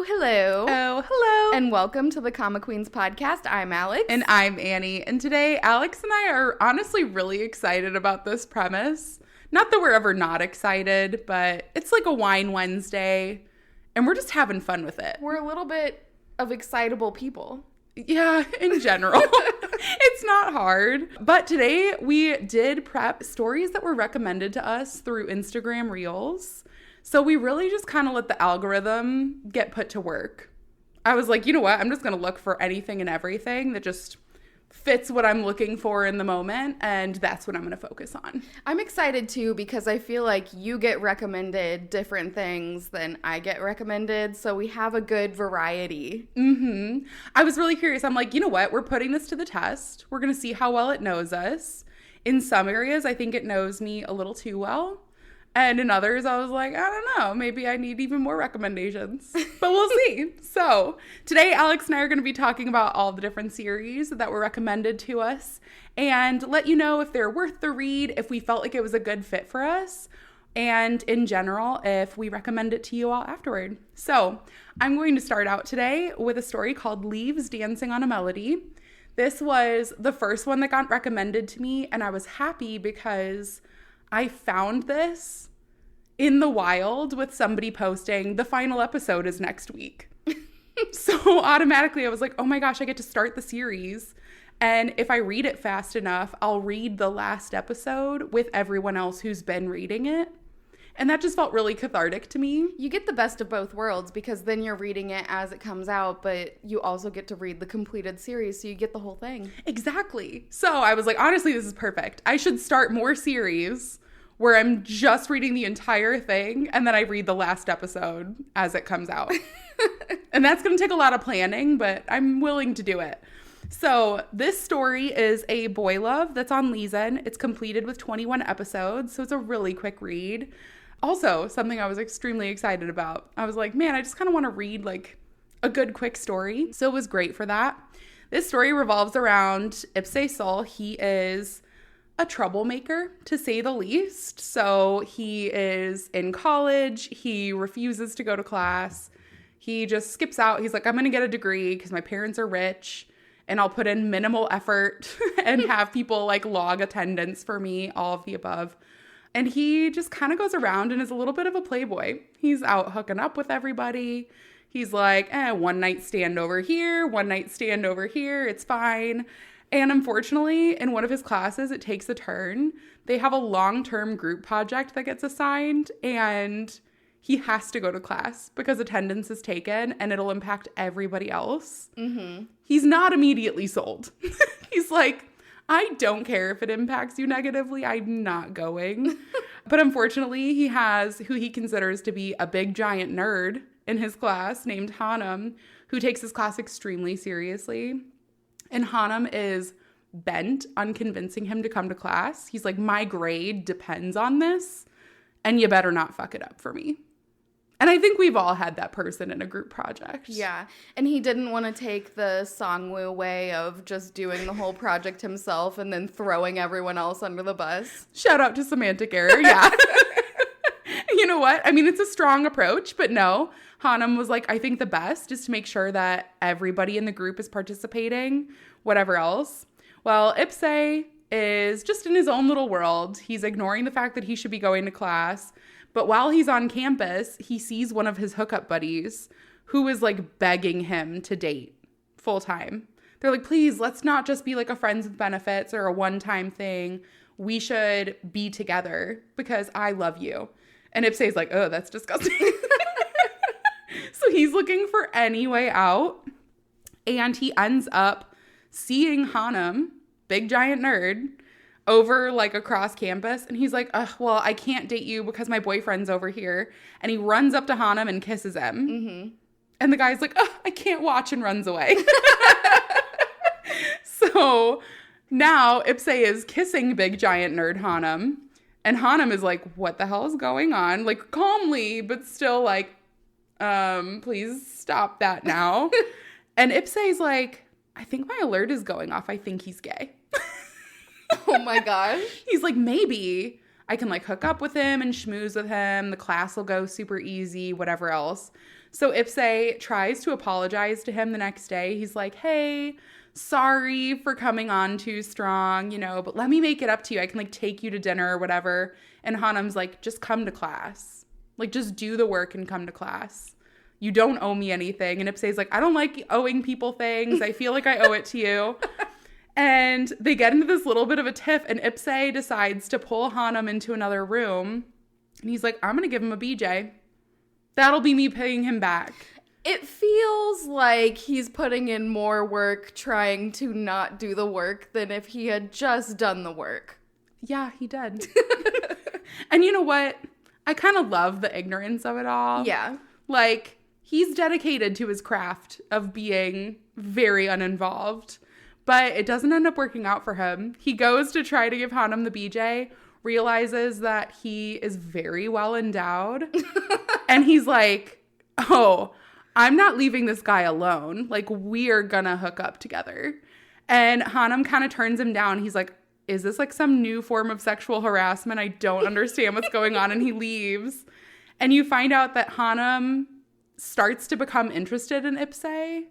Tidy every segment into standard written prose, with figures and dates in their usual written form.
hello. Oh, hello. And welcome to the Comic Queens podcast. I'm Alex. And I'm Annie. And today, Alex and I are honestly really excited about this premise. Not that we're ever not excited, but it's like a wine Wednesday, and we're just having fun with it. We're a little bit of excitable people. Yeah, in general. It's not hard. But today, we did prep stories that were recommended to us through Instagram Reels. So we really just kind of let the algorithm get put to work. I was like, you know what? I'm just going to look for anything and everything that just fits what I'm looking for in the moment. And that's what I'm going to focus on. I'm excited too because I feel like you get recommended different things than I get recommended. So we have a good variety. I was really curious. I'm like, you know what? We're putting this to the test. We're going to see how well it knows us. In some areas, I think it knows me a little too well. And in others, I was like, I don't know, maybe I need even more recommendations, but we'll see. So today, Alex and I are going to be talking about all the different series that were recommended to us and let you know if they're worth the read, if we felt like it was a good fit for us, and in general, if we recommend it to you all afterward. So I'm going to start out today with a story called Leaves Dancing on a Melody. This was the first one that got recommended to me, and I was happy because I found this in the wild with somebody posting, the final episode is next week. So automatically I was like, oh my gosh, I get to start the series. And if I read it fast enough, I'll read the last episode with everyone else who's been reading it. And that just felt really cathartic to me. You get the best of both worlds because then you're reading it as it comes out, but you also get to read the completed series, so you get the whole thing. Exactly. So I was like, honestly, this is perfect. I should start more series where I'm just reading the entire thing and then I read the last episode as it comes out. And that's going to take a lot of planning, but I'm willing to do it. So this story is a boy love that's on Leeson. It's completed with 21 episodes, so it's a really quick read. Also, something I was extremely excited about. I was like, man, I just kind of want to read like a good quick story. So it was great for that. This story revolves around Ipse Sol. He is a troublemaker, to say the least. So he is in college. He refuses to go to class. He just skips out. He's like, I'm going to get a degree because my parents are rich and I'll put in minimal effort and have people like log attendance for me, all of the above. And he just kind of goes around and is a little bit of a playboy. He's out hooking up with everybody. He's like, one night stand over here, one night stand over here. It's fine. And unfortunately, in one of his classes, it takes a turn. They have a long-term group project that gets assigned, and he has to go to class because attendance is taken, and it'll impact everybody else. He's not immediately sold. He's like, I don't care if it impacts you negatively. I'm not going. But unfortunately, he has who he considers to be a big, giant nerd in his class named Hanum, who takes his class extremely seriously. And Hanum is bent on convincing him to come to class. He's like, my grade depends on this, and you better not fuck it up for me. And I think we've all had that person in a group project. Yeah, and he didn't want to take the Songwoo way of just doing the whole project himself and then throwing everyone else under the bus. Shout out to semantic error, yeah. You know what? I mean, it's a strong approach, but no. Hanum was like, I think the best is to make sure that everybody in the group is participating, whatever else. Well, Ipse is just in his own little world. He's ignoring the fact that he should be going to class. But while he's on campus, he sees one of his hookup buddies who is like begging him to date full time. They're like, please, let's not just be like a friends with benefits or a one-time thing. We should be together because I love you. And Ipse's like, oh, that's disgusting. So he's looking for any way out. And he ends up seeing Hanum, big giant nerd, over like across campus. And he's like, well, I can't date you because my boyfriend's over here. And he runs up to Hanum and kisses him. And the guy's like, I can't watch, and runs away. So now Ipse is kissing big giant nerd Hanum. And Hanum is like, what the hell is going on? Like calmly, but still like, please stop that now. And Ipse is like, I think my alert is going off. I think he's gay. Oh my gosh. He's like, maybe I can like hook up with him and schmooze with him. The class will go super easy, whatever else. So Ipsy tries to apologize to him the next day. He's like, hey, sorry for coming on too strong, you know, but let me make it up to you. I can like take you to dinner or whatever. And Hanum's like, just come to class. Like, just do the work and come to class. You don't owe me anything. And Ipsy's like, I don't like owing people things. I feel like I owe it to you. And they get into this little bit of a tiff, and Ipsy decides to pull Hanum into another room. And he's like, I'm going to give him a BJ. That'll be me paying him back. It feels like he's putting in more work trying to not do the work than if he had just done the work. Yeah, he did. And you know what? I kind of love the ignorance of it all. Yeah. Like, he's dedicated to his craft of being very uninvolved. But it doesn't end up working out for him. He goes to try to give Hanum the BJ, realizes that he is very well endowed. And he's like, oh, I'm not leaving this guy alone. Like, we are gonna hook up together. And Hanum kind of turns him down. He's like, is this like some new form of sexual harassment? I don't understand what's going on. And he leaves. And you find out that Hanum starts to become interested in Ipsy.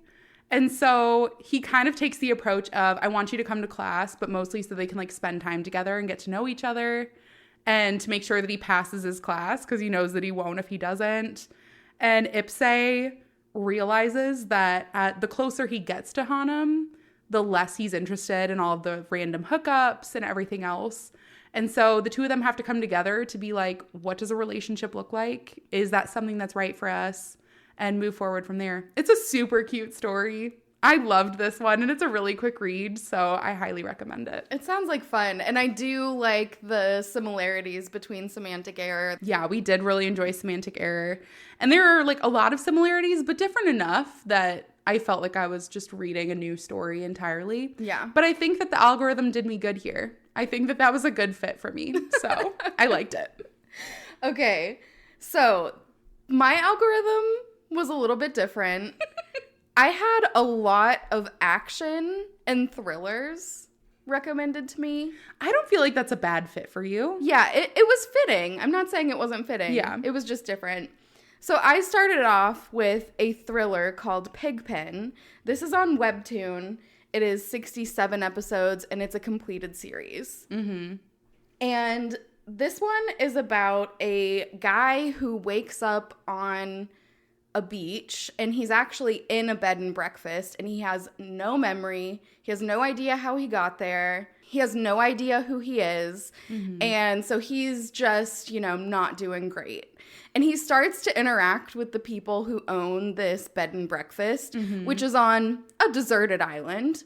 And so he kind of takes the approach of, I want you to come to class, but mostly so they can like spend time together and get to know each other, and to make sure that he passes his class because he knows that he won't if he doesn't. And Ipsy realizes that the closer he gets to Hanum, the less he's interested in all of the random hookups and everything else. And so the two of them have to come together to be like, what does a relationship look like? Is that something that's right for us? And move forward from there. It's a super cute story. I loved this one, and it's a really quick read, so I highly recommend it. It sounds like fun, and I do like the similarities between Semantic Error. Yeah, we did really enjoy Semantic Error. And there are like a lot of similarities, but different enough that I felt like I was just reading a new story entirely. Yeah. But I think that the algorithm did me good here. I think that that was a good fit for me, so I liked it. Okay, so my algorithm was a little bit different. I had a lot of action and thrillers recommended to me. I don't feel like that's a bad fit for you. Yeah, it was fitting. I'm not saying it wasn't fitting. Yeah. It was just different. So I started off with a thriller called Pigpen. This is on Webtoon. It is 67 episodes, and it's a completed series. Mm-hmm. And this one is about a guy who wakes up on a beach, and he's actually in a bed and breakfast, and he has no memory. He has no idea how he got there. He has no idea who he is. Mm-hmm. And so he's just, not doing great. And he starts to interact with the people who own this bed and breakfast, mm-hmm. which is on a deserted island,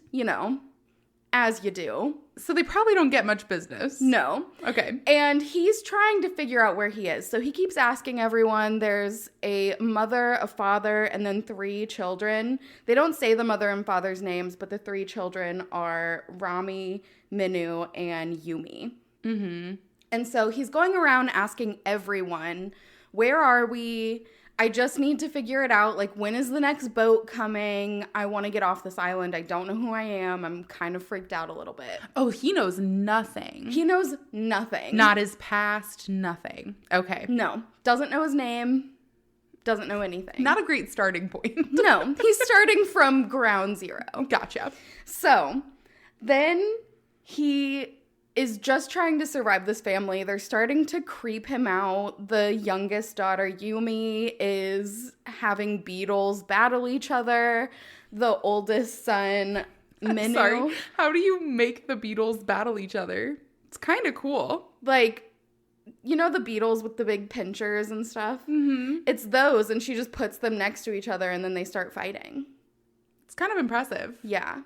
as you do. So they probably don't get much business. No. Okay. And he's trying to figure out where he is. So he keeps asking everyone. There's a mother, a father, and then 3 children. They don't say the mother and father's names, but the 3 children are Rami, Minu, and Yumi. Mm-hmm. And so he's going around asking everyone, where are we? I just need to figure it out. Like, when is the next boat coming? I want to get off this island. I don't know who I am. I'm kind of freaked out a little bit. Oh, he knows nothing. He knows nothing. Not his past, nothing. Okay. No. Doesn't know his name. Doesn't know anything. Not a great starting point. No. He's starting from ground zero. Gotcha. So, then he is just trying to survive this family. They're starting to creep him out. The youngest daughter, Yumi, is having beetles battle each other. The oldest son, Minu. Sorry, how do you make the beetles battle each other? It's kind of cool. Like, the beetles with the big pinchers and stuff? Mm-hmm. It's those, and she just puts them next to each other, and then they start fighting. It's kind of impressive. Yeah.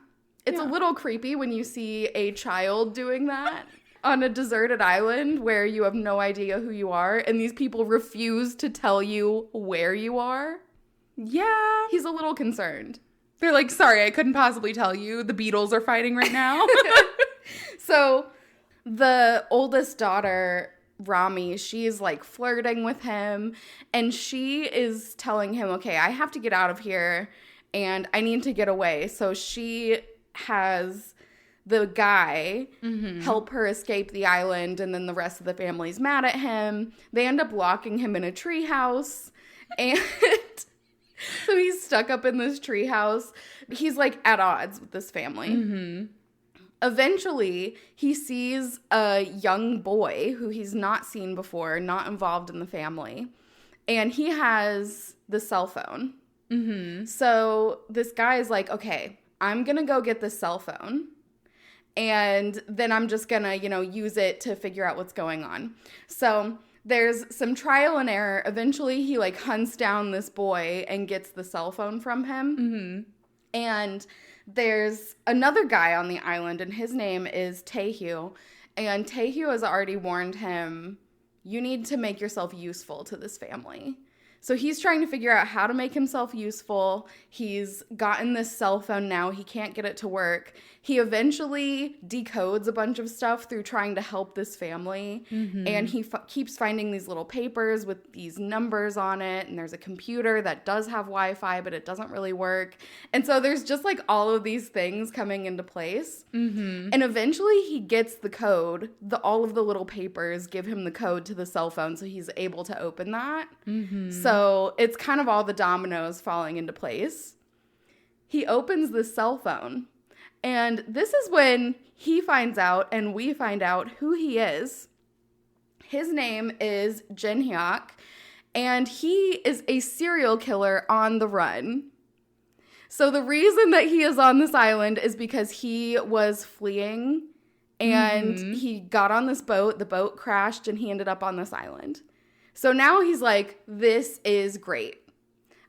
It's a little creepy when you see a child doing that on a deserted island where you have no idea who you are, and these people refuse to tell you where you are. Yeah. He's a little concerned. They're like, sorry, I couldn't possibly tell you. The beetles are fighting right now. So the oldest daughter, Rami, she's like flirting with him, and she is telling him, okay, I have to get out of here, and I need to get away. So she has the guy help her escape the island, and then the rest of the family's mad at him. They end up locking him in a treehouse, and so he's stuck up in this treehouse. He's like at odds with this family. Eventually, he sees a young boy who he's not seen before, not involved in the family, and he has the cell phone. So this guy is like, okay, I'm going to go get the cell phone, and then I'm just going to, use it to figure out what's going on. So there's some trial and error. Eventually, he, hunts down this boy and gets the cell phone from him. And there's another guy on the island, and his name is Taehyung. And Taehyung has already warned him, you need to make yourself useful to this family. So he's trying to figure out how to make himself useful. He's gotten this cell phone now. He can't get it to work. He eventually decodes a bunch of stuff through trying to help this family. And he keeps finding these little papers with these numbers on it. And there's a computer that does have Wi-Fi, but it doesn't really work. And so there's just all of these things coming into place. And eventually he gets the code. All of the little papers give him the code to the cell phone, so he's able to open that. So it's kind of all the dominoes falling into place. He opens the cell phone, and this is when he finds out and we find out who he is. His name is Jin Hyuk, and he is a serial killer on the run. So the reason that he is on this island is because he was fleeing, and he got on this boat. The boat crashed, and he ended up on this island. So now he's like, this is great.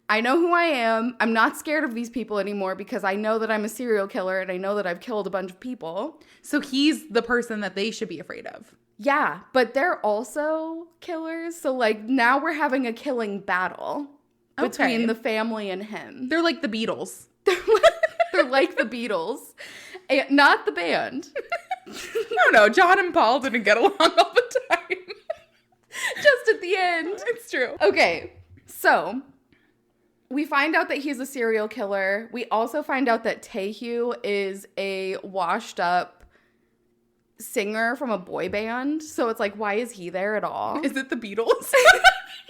I know who I am. I'm not scared of these people anymore because I know that I'm a serial killer and I know that I've killed a bunch of people. So he's the person that they should be afraid of. Yeah, but they're also killers. So now we're having a killing battle between the family and him. They're like the Beatles. They're like the Beatles. And not the band. No, John and Paul didn't get along all the time. Just at the end. It's true. Okay, so we find out that he's a serial killer. We also find out that Taehyung is a washed up singer from a boy band. So it's why is he there at all? Is it the Beatles?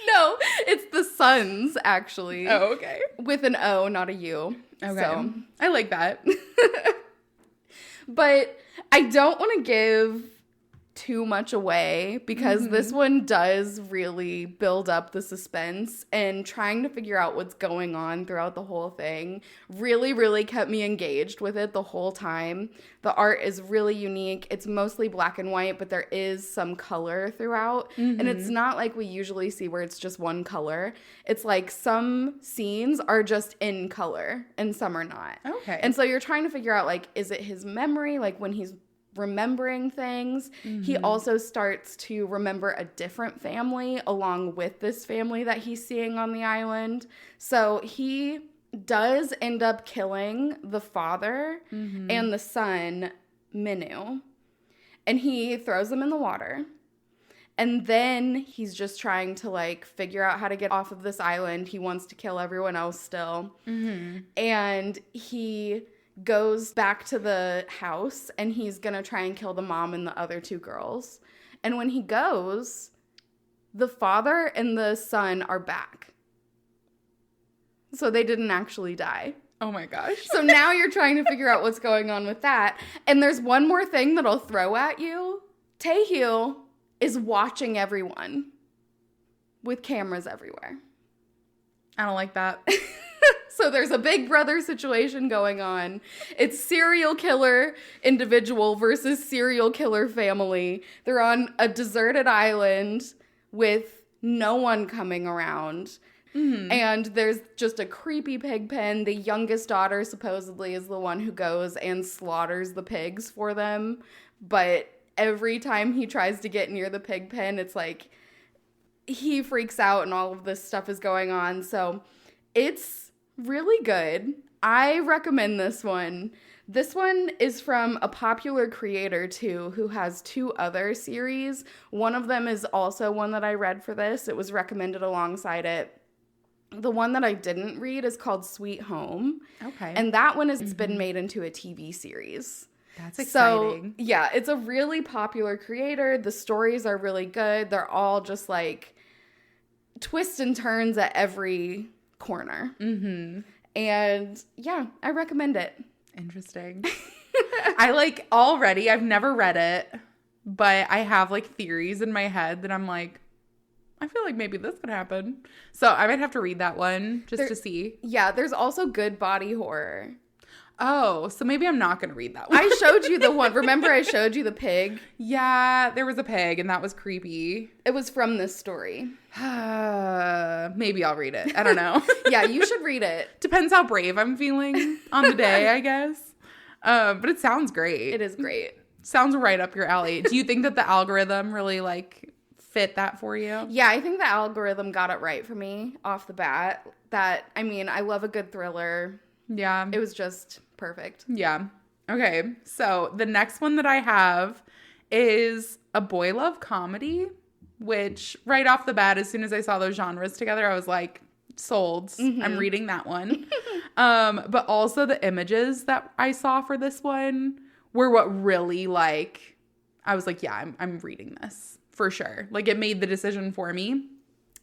No, it's the Sons, actually. Oh, okay. With an O, not a U. Okay. So. I like that. But I don't want to give too much away because this one does really build up the suspense, and trying to figure out what's going on throughout the whole thing really, really kept me engaged with it the whole time. The art is really unique. It's mostly black and white, but there is some color throughout. And it's not like we usually see where it's just one color. It's some scenes are just in color and some are not. Okay. And so you're trying to figure out, is it his memory? When he's remembering things. He also starts to remember a different family along with this family that he's seeing on the island. So he does end up killing the father and the son, Minu. And he throws them in the water. And then he's just trying to figure out how to get off of this island. He wants to kill everyone else still. And he goes back to the house, and he's gonna try and kill the mom and the other two girls. And when he goes, the father and the son are back. So they didn't actually die. Oh my gosh. So now you're trying to figure out what's going on with that. And there's one more thing that I'll throw at you. Taehyung is watching everyone with cameras everywhere. I don't like that. So there's a big brother situation going on. It's serial killer individual versus serial killer family. They're on a deserted island with no one coming around. And there's just a creepy pig pen. The youngest daughter supposedly is the one who goes and slaughters the pigs for them. But every time he tries to get near the pig pen, it's he freaks out and all of this stuff is going on. So it's really good. I recommend this one. This one is from a popular creator, too, who has 2 other series. One of them is also one that I read for this. It was recommended alongside it. The one that I didn't read is called Sweet Home. Okay. And that one has been made into a TV series. That's exciting. So, yeah, it's a really popular creator. The stories are really good. They're all just like twists and turns at every corner. Mm-hmm. And yeah, I recommend it. Interesting. I like already, I've never read it, but I have like theories in my head that I'm like, I feel like maybe this could happen. So I might have to read that one just to see. Yeah, there's also good body horror. Oh, so maybe I'm not going to read that one. I showed you the one. Remember I showed you the pig? Yeah, there was a pig and that was creepy. It was from this story. Maybe I'll read it. I don't know. Yeah, you should read it. Depends how brave I'm feeling on the day, I guess. But it sounds great. It is great. Sounds right up your alley. Do you think that the algorithm really like fit that for you? Yeah, I think the algorithm got it right for me off the bat. I love a good thriller. Yeah. It was just perfect. Yeah. Okay. So the next one that I have is a boy love comedy, which right off the bat, as soon as I saw those genres together, I was like, sold. Mm-hmm. I'm reading that one. But also the images that I saw for this one were what really like, I was like, yeah, I'm reading this for sure. Like it made the decision for me.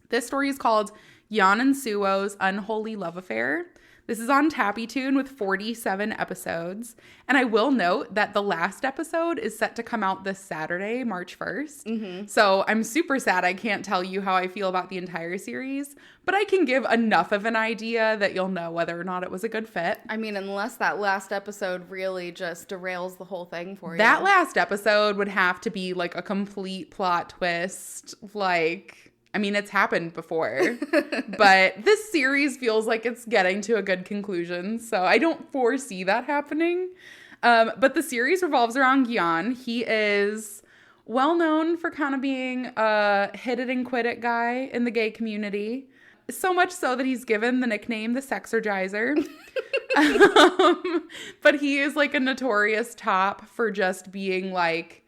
This story is called Jan and Suo's Unholy Love Affair. This is on TappyToon with 47 episodes. And I will note that the last episode is set to come out this Saturday, March 1st. Mm-hmm. So I'm super sad I can't tell you how I feel about the entire series, but I can give enough of an idea that you'll know whether or not it was a good fit. I mean, unless that last episode really just derails the whole thing for you. That last episode would have to be like a complete plot twist. Like, I mean, it's happened before, but this series feels like it's getting to a good conclusion. So I don't foresee that happening. But the series revolves around Gyan. He is well known for kind of being a hit it and quit it guy in the gay community. So much so that he's given the nickname the Sexergizer. But he is like a notorious top for just being like,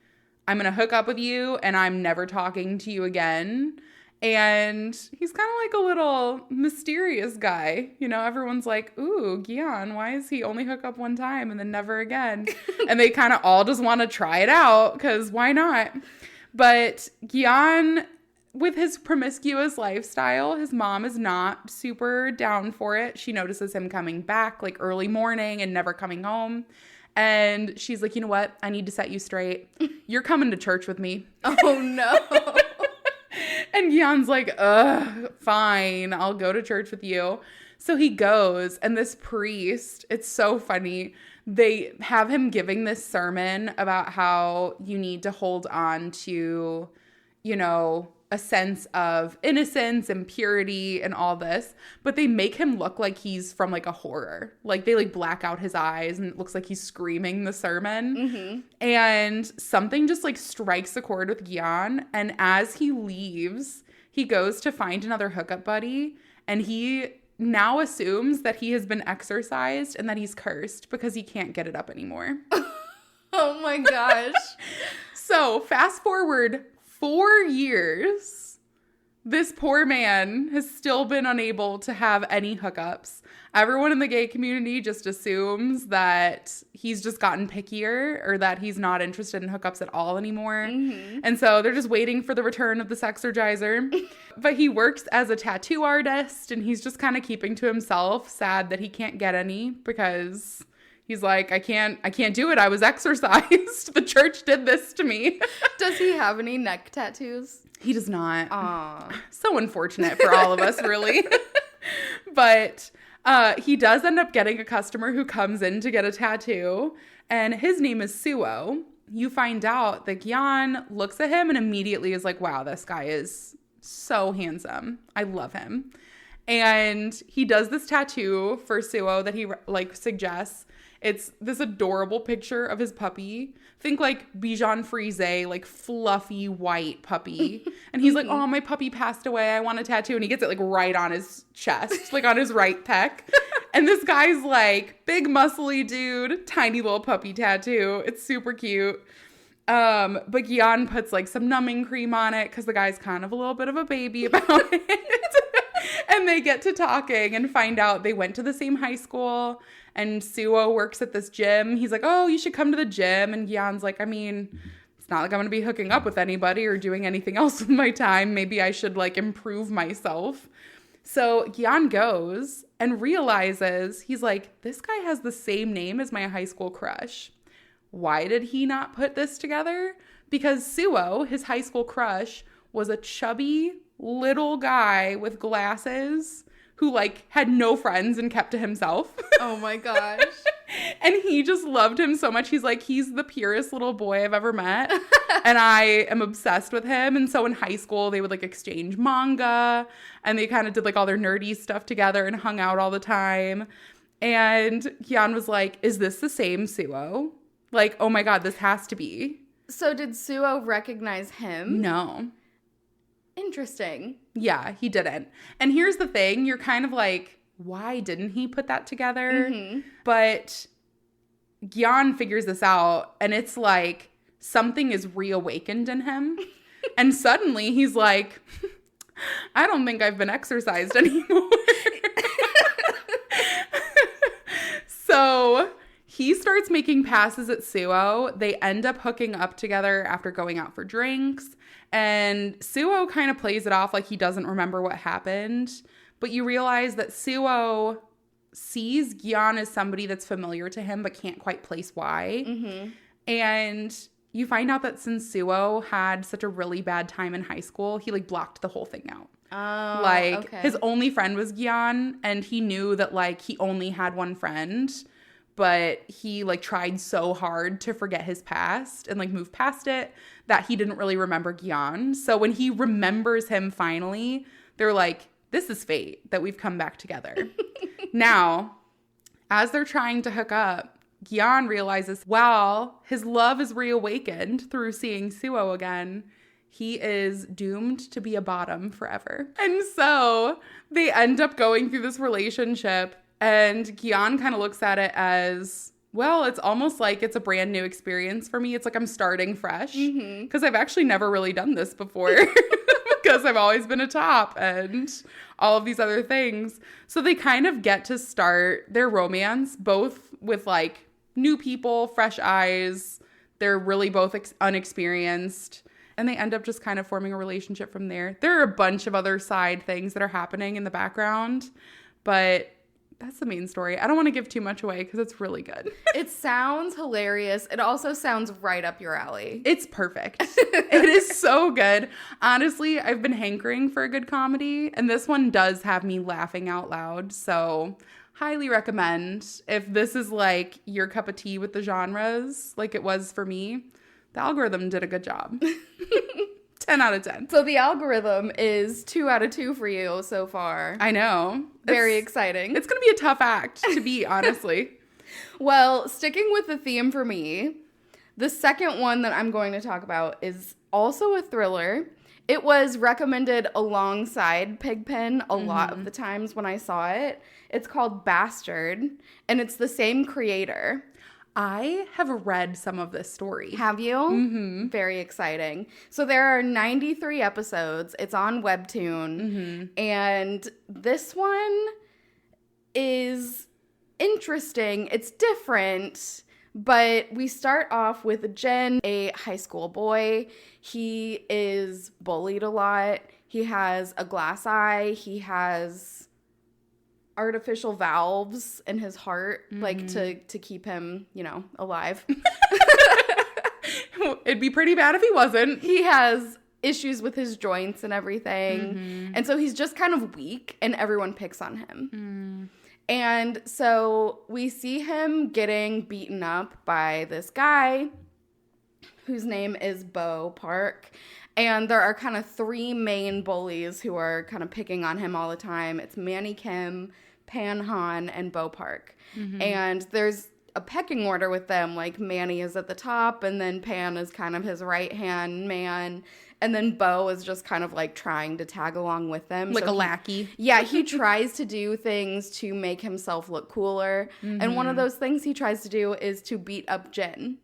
I'm going to hook up with you and I'm never talking to you again. And he's kind of like a little mysterious guy. You know, everyone's like, ooh, Gyan, why is he only hook up one time and then never again? And they kind of all just want to try it out because why not? But Gyan, with his promiscuous lifestyle, his mom is not super down for it. She notices him coming back like early morning and never coming home. And she's like, you know what? I need to set you straight. You're coming to church with me. Oh, no. And Gyan's like, fine, I'll go to church with you. So he goes, and this priest, it's so funny. They have him giving this sermon about how you need to hold on to, you know, a sense of innocence and purity and all this, but they make him look like he's from like a horror. Like they like black out his eyes and it looks like he's screaming the sermon. Mm-hmm. And something just like strikes a chord with Gyan. And as he leaves, he goes to find another hookup buddy and he now assumes that he has been exorcised and that he's cursed because he can't get it up anymore. Oh my gosh. So fast forward 4 years, this poor man has still been unable to have any hookups. Everyone in the gay community just assumes that he's just gotten pickier or that he's not interested in hookups at all anymore. Mm-hmm. And so they're just waiting for the return of the Sexergizer. But he works as a tattoo artist and he's just kind of keeping to himself, sad that he can't get any because he's like, I can't do it. I was exorcised. The church did this to me. Does he have any neck tattoos? He does not. Aww. So unfortunate for all of us, really. But he does end up getting a customer who comes in to get a tattoo, and his name is Suo. You find out that Gyan looks at him and immediately is like, wow, this guy is so handsome. I love him. And he does this tattoo for Suo that he like suggests. It's this adorable picture of his puppy. Think like Bichon Frise, like fluffy white puppy. And he's like, oh, my puppy passed away. I want a tattoo. And he gets it like right on his chest, like on his right pec. And this guy's like big muscly dude, tiny little puppy tattoo. It's super cute. But Gyan puts like some numbing cream on it because the guy's kind of a little bit of a baby about it. And they get to talking and find out they went to the same high school, and Suo works at this gym. He's like, oh, you should come to the gym. And Gyeon's like, I mean, it's not like I'm going to be hooking up with anybody or doing anything else with my time. Maybe I should like improve myself. So Gyeon goes and realizes, he's like, this guy has the same name as my high school crush. Why did he not put this together? Because Suo, his high school crush, was a chubby little guy with glasses who like had no friends and kept to himself. Oh my gosh. And he just loved him so much. He's like, he's the purest little boy I've ever met. And I am obsessed with him. And so in high school, they would like exchange manga, and they kind of did like all their nerdy stuff together and hung out all the time. And Gyeon was like, is this the same Suo? Like, oh my God, this has to be. So did Suo recognize him? No. Interesting. Yeah, he didn't. And here's the thing. You're kind of like, why didn't he put that together? Mm-hmm. But Gyeon figures this out, and it's like something is reawakened in him. And suddenly he's like, I don't think I've been exercised anymore. So he starts making passes at Suo. They end up hooking up together after going out for drinks. And Suo kind of plays it off like he doesn't remember what happened. But you realize that Suo sees Gyeon as somebody that's familiar to him but can't quite place why. Mm-hmm. And you find out that since Suo had such a really bad time in high school, he like blocked the whole thing out. Oh, like okay. His only friend was Gyeon, and he knew that like he only had one friend. But he like tried so hard to forget his past and like move past it that he didn't really remember Gyeon. So when he remembers him finally, they're like, this is fate that we've come back together. Now, as they're trying to hook up, Gyeon realizes, wow, his love is reawakened through seeing Suo again. He is doomed to be a bottom forever. And so they end up going through this relationship. And Gyeon kind of looks at it as, well, it's almost like it's a brand new experience for me. It's like I'm starting fresh because I've actually never really done this before because I've always been a top and all of these other things. So they kind of get to start their romance both with like new people, fresh eyes. They're really both unexperienced. And they end up just kind of forming a relationship from there. There are a bunch of other side things that are happening in the background, but that's the main story. I don't want to give too much away because it's really good. It sounds hilarious. It also sounds right up your alley. It's perfect. It is so good. Honestly, I've been hankering for a good comedy, and this one does have me laughing out loud. So highly recommend. If this is like your cup of tea with the genres, like it was for me, the algorithm did a good job. 10 out of 10. So the algorithm is 2 out of 2 for you so far. I know. Very exciting. It's going to be a tough act to beat, honestly. Well, sticking with the theme for me, the second one that I'm going to talk about is also a thriller. It was recommended alongside Pigpen a lot of the times when I saw it. It's called Bastard, and it's the same creator. I have read some of this story. Have you? Mm-hmm. Very exciting. So there are 93 episodes. It's on Webtoon. And this one is interesting. It's different. But we start off with Jin, a high school boy. He is bullied a lot. He has a glass eye. He has artificial valves in his heart, like to keep him, alive. It'd be pretty bad if he wasn't. He has issues with his joints and everything. And so he's just kind of weak, and everyone picks on him. And so we see him getting beaten up by this guy whose name is Bo Park. And there are kind of 3 main bullies who are kind of picking on him all the time. It's Manny Kim, Pan Han, and Bo Park. And there's a pecking order with them. Like, Manny is at the top, and then Pan is kind of his right-hand man. And then Bo is just kind of, like, trying to tag along with them. Like a lackey. Yeah, he tries to do things to make himself look cooler. And one of those things he tries to do is to beat up Jin.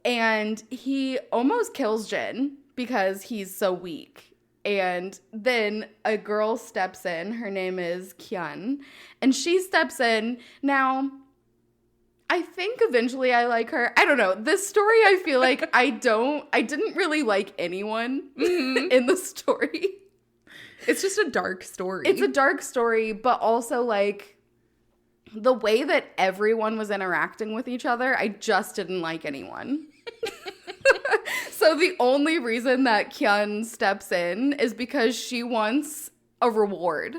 And he almost kills Jin because he's so weak. And then a girl steps in. Her name is Kyun. And she steps in. Now, I think eventually I like her. I don't know. This story, I feel like I didn't really like anyone in the story. It's just a dark story. It's a dark story, but also like the way that everyone was interacting with each other, I just didn't like anyone. So the only reason that Kyun steps in is because she wants a reward.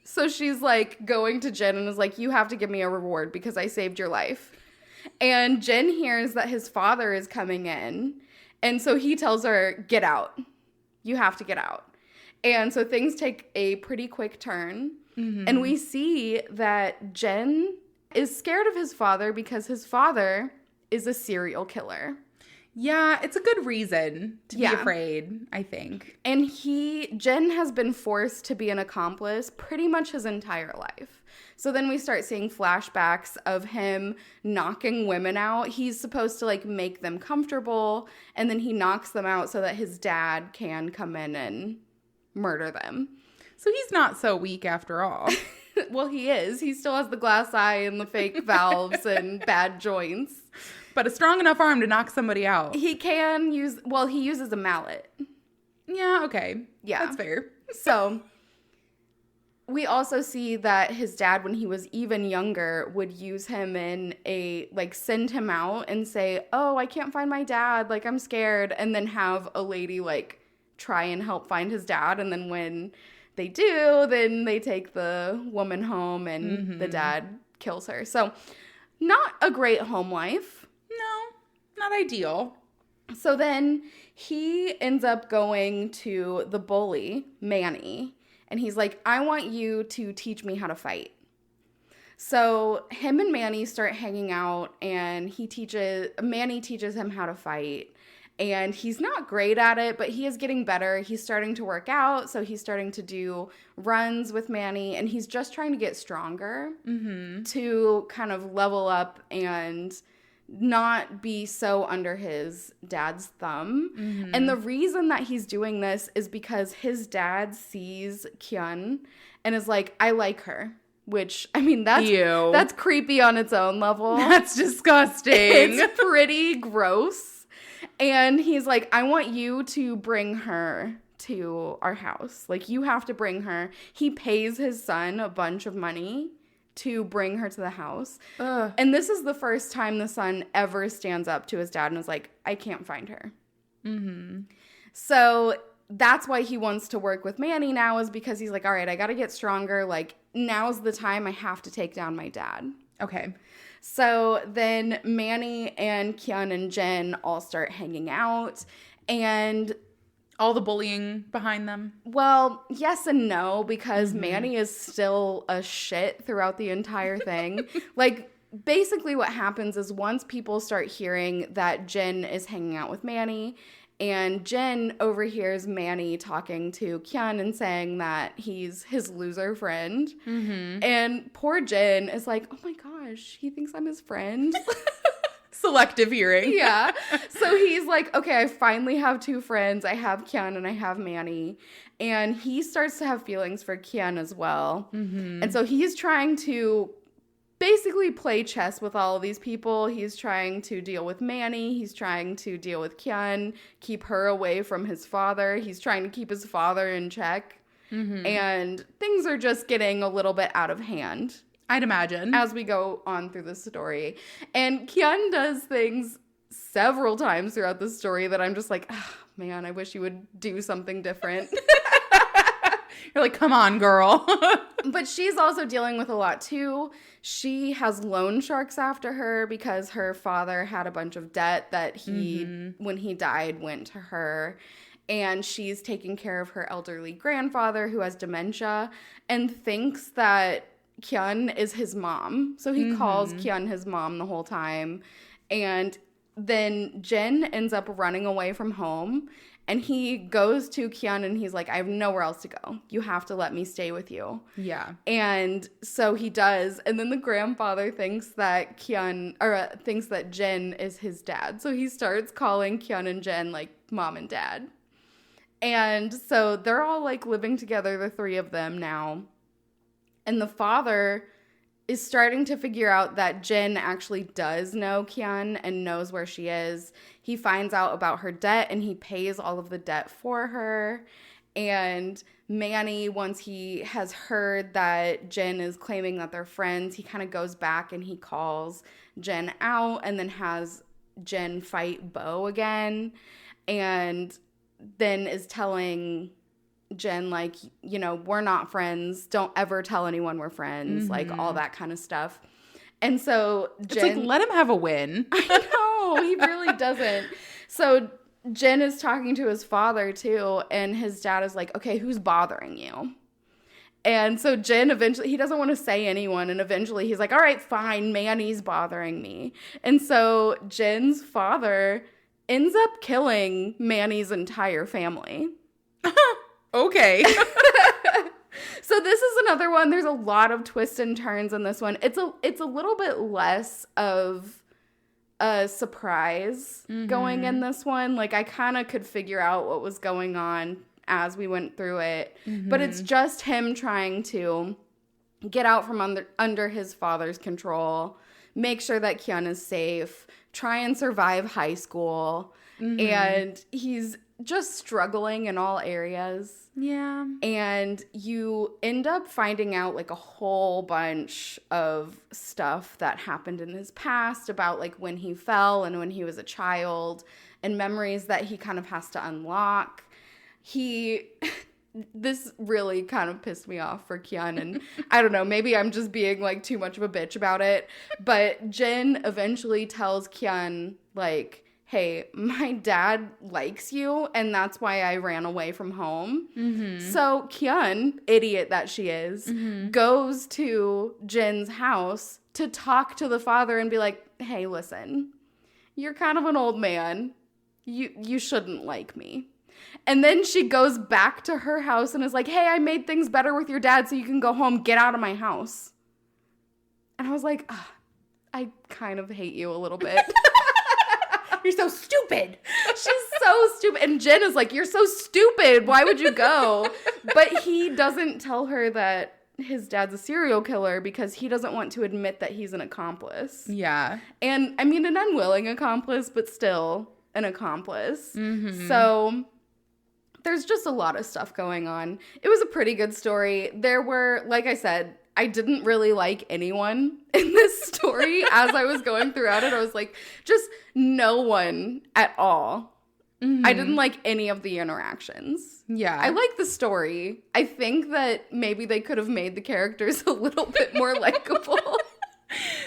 So she's like going to Jin and is like, you have to give me a reward because I saved your life. And Jin hears that his father is coming in. And so he tells her, get out. You have to get out. And so things take a pretty quick turn. Mm-hmm. And we see that Jin is scared of his father because his father is a serial killer. Yeah, it's a good reason to be afraid, I think. And Jin has been forced to be an accomplice pretty much his entire life. So then we start seeing flashbacks of him knocking women out. He's supposed to like make them comfortable, and then he knocks them out so that his dad can come in and murder them. So he's not so weak after all. Well, he is. He still has the glass eye and the fake valves and bad joints. But a strong enough arm to knock somebody out. He uses a mallet. Yeah, okay. Yeah. That's fair. So we also see that his dad, when he was even younger, would use him send him out and say, oh, I can't find my dad. Like, I'm scared. And then have a lady, like, try and help find his dad. And then when they do, then they take the woman home and the dad kills her. So not a great home life. No, not ideal. So then he ends up going to the bully, Manny, and he's like, I want you to teach me how to fight. So him and Manny start hanging out, and Manny teaches him how to fight. And he's not great at it, but he is getting better. He's starting to work out, so he's starting to do runs with Manny, and he's just trying to get stronger to kind of level up and not be so under his dad's thumb. Mm-hmm. And the reason that he's doing this is because his dad sees Kyun and is like, I like her. Which, I mean, that's creepy on its own level. That's disgusting. It's pretty gross. And he's like, I want you to bring her to our house. Like, you have to bring her. He pays his son a bunch of money to bring her to the house. Ugh. And this is the first time the son ever stands up to his dad and is like, I can't find her. Mm-hmm. So that's why he wants to work with Manny now, is because he's like, all right, I got to get stronger. Like, now's the time I have to take down my dad. Okay. So then Manny and Kyun and Jin all start hanging out, and all the bullying behind them? Well, yes and no, because Manny is still a shit throughout the entire thing. Like, basically what happens is once people start hearing that Jin is hanging out with Manny, and Jin overhears Manny talking to Kyun and saying that he's his loser friend. Mm-hmm. And poor Jin is like, oh my gosh, he thinks I'm his friend. Selective hearing. Yeah. So he's like, okay, I finally have two friends. I have Kyun and I have Manny. And he starts to have feelings for Kyun as well. Mm-hmm. And so he's trying to basically play chess with all of these people. He's trying to deal with Manny. He's trying to deal with Kyun, keep her away from his father. He's trying to keep his father in check. Mm-hmm. And things are just getting a little bit out of hand. I'd imagine. As we go on through the story. And Kyun does things several times throughout the story that I'm just like, oh, man, I wish you would do something different. You're like, come on, girl. But she's also dealing with a lot, too. She has loan sharks after her because her father had a bunch of debt that when he died, went to her. And she's taking care of her elderly grandfather who has dementia and thinks that Kyun is his mom. So he calls Kyun his mom the whole time. And then Jin ends up running away from home. And he goes to Kyun and he's like, I have nowhere else to go. You have to let me stay with you. Yeah. And so he does. And then the grandfather thinks that thinks that Jin is his dad. So he starts calling Kyun and Jin like mom and dad. And so they're all like living together, the three of them now. And the father is starting to figure out that Jin actually does know Kyun and knows where she is. He finds out about her debt and he pays all of the debt for her. And Manny, once he has heard that Jin is claiming that they're friends, he kind of goes back and he calls Jin out and then has Jin fight Bo again. And then is telling Jin, like, you know, we're not friends. Don't ever tell anyone we're friends. Like, all that kind of stuff. And so Jin... It's like, let him have a win. I know. He really doesn't. So Jin is talking to his father, too. And his dad is like, okay, who's bothering you? And so Jin eventually... He doesn't want to say anyone. And eventually he's like, all right, fine. Manny's bothering me. And so Jin's father ends up killing Manny's entire family. Okay. So this is another one. There's a lot of twists and turns in this one. It's a little bit less of a surprise going in this one. Like, I kind of could figure out what was going on as we went through it. But it's just him trying to get out from under his father's control, make sure that Kyun is safe, try and survive high school. And he's just struggling in all areas. Yeah. And you end up finding out like a whole bunch of stuff that happened in his past about like when he fell and when he was a child and memories that he kind of has to unlock. This really kind of pissed me off for Kyun, and I don't know, maybe I'm just being like too much of a bitch about it, but Jin eventually tells Kyun like, hey, my dad likes you, and that's why I ran away from home. So Kyun, idiot that she is, goes to Jin's house to talk to the father and be like, hey, listen, you're kind of an old man. You shouldn't like me. And then she goes back to her house and is like, hey, I made things better with your dad so you can go home. Get out of my house. And I was like, I kind of hate you a little bit. You're so stupid. She's so stupid. And Jin is like, you're so stupid. Why would you go? But he doesn't tell her that his dad's a serial killer because he doesn't want to admit that he's an accomplice. Yeah. And I mean, an unwilling accomplice, but still an accomplice. So there's just a lot of stuff going on. It was a pretty good story. There were, like I said, I didn't really like anyone in this story. As I was going throughout it, I was like, just no one at all. I didn't like any of the interactions. Yeah. I like the story. I think that maybe they could have made the characters a little bit more likable.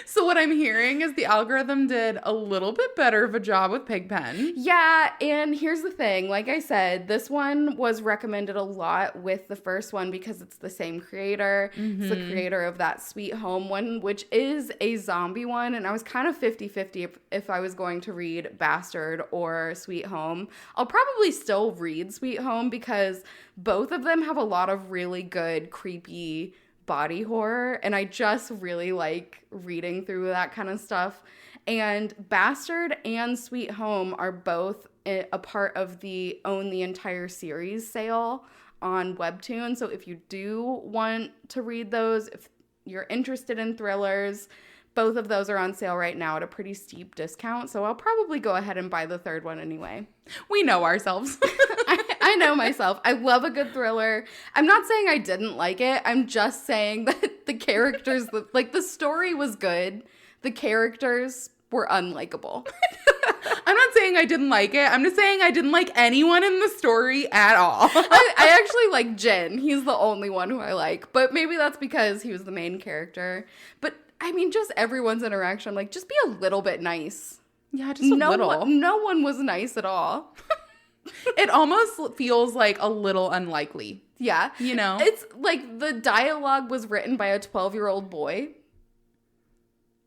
So what I'm hearing is the algorithm did a little bit better of a job with Pigpen. Yeah, and here's the thing. Like I said, this one was recommended a lot with the first one because it's the same creator. It's the creator of that Sweet Home one, which is a zombie one. And I was kind of 50-50 if I was going to read Bastard or Sweet Home. I'll probably still read Sweet Home because both of them have a lot of really good, creepy body horror, and I just really like reading through that kind of stuff. And Bastard and Sweet Home are both a part of the Own the Entire Series sale on Webtoon. So if you do want to read those, if you're interested in thrillers, both of those are on sale right now at a pretty steep discount. So I'll probably go ahead and buy the third one anyway. We know ourselves. I know myself. I love a good thriller. I'm not saying I didn't like it. I'm just saying that the characters, like the story was good. The characters were unlikable. I'm not saying I didn't like it. I'm just saying I didn't like anyone in the story at all. I actually like Jin. He's the only one who I like. But maybe that's because he was the main character. But I mean, just everyone's interaction, like, just be a little bit nice. Yeah, just a little. No one was nice at all. It almost feels like a little unlikely. Yeah. You know? It's like the dialogue was written by a 12-year-old boy.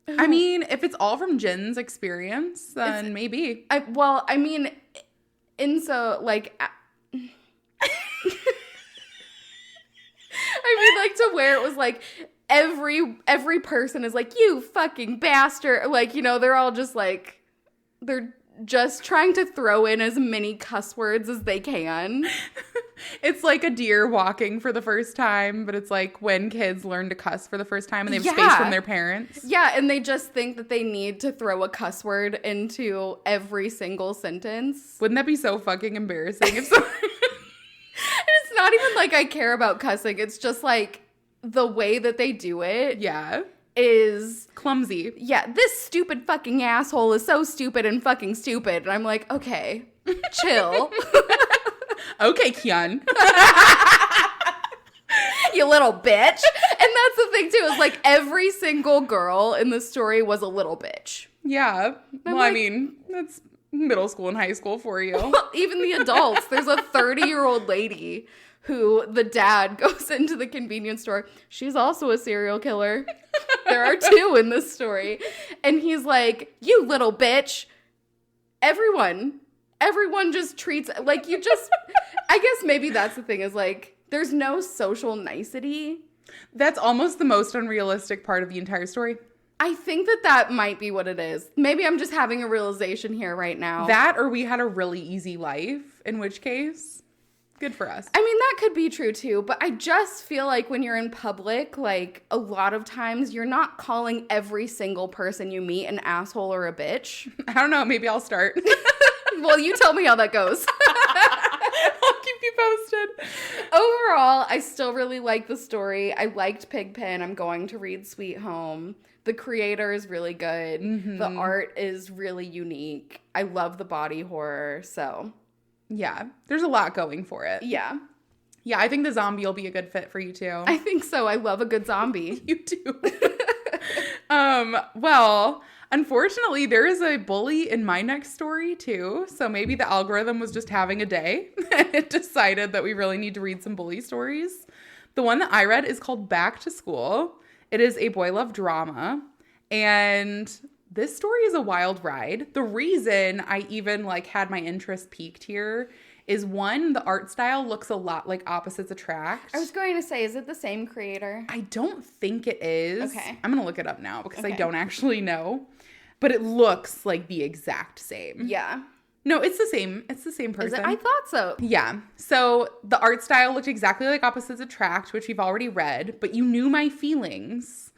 I mean, if it's all from Jin's experience, then maybe. I mean, like to where it was like every person is like, you fucking bastard. Like, you know, they're all just like, they're just trying to throw in as many cuss words as they can. It's like a deer walking for the first time, but it's like when kids learn to cuss for the first time and they have space from their parents. Yeah, and they just think that they need to throw a cuss word into every single sentence. Wouldn't that be so fucking embarrassing if someone... It's not even like I care about cussing. It's just like the way that they do it. Yeah. Is clumsy. Yeah, this stupid fucking asshole is so stupid and fucking stupid. And I'm like, okay, chill. Okay, Kyun. You little bitch. And that's the thing too, is like every single girl in the story was a little bitch. Yeah. Well, like, I mean, that's middle school and high school for you. Even the adults. There's a 30-year-old lady who the dad goes into the convenience store. She's also a serial killer. There are two in this story. And he's like, you little bitch. Everyone just treats, like, you just, I guess maybe that's the thing, is like, there's no social nicety. That's almost the most unrealistic part of the entire story. I think that might be what it is. Maybe I'm just having a realization here right now. That, or we had a really easy life, in which case, good for us. I mean, that could be true too, but I just feel like when you're in public, like, a lot of times you're not calling every single person you meet an asshole or a bitch. I don't know, maybe I'll start. Well, you tell me how that goes. I'll keep you posted. Overall, I still really like the story. I liked Pigpen. I'm going to read Sweet Home. The creator is really good. Mm-hmm. The art is really unique. I love the body horror, so. Yeah, there's a lot going for it. Yeah. Yeah, I think the zombie will be a good fit for you too. I think so. I love a good zombie. You too. Well, unfortunately, there is a bully in my next story too. So maybe the algorithm was just having a day and it decided that we really need to read some bully stories. The one that I read is called Back to School. It is a boy love drama. And this story is a wild ride. The reason I even had my interest peaked here is, one, the art style looks a lot like Opposites Attract. I was going to say, is it the same creator? I don't think it is. Okay. I'm going to look it up now because I don't actually know. But it looks like the exact same. Yeah. No, it's the same. It's the same person. Is it? I thought so. Yeah. So the art style looked exactly like Opposites Attract, which we've already read, but you knew my feelings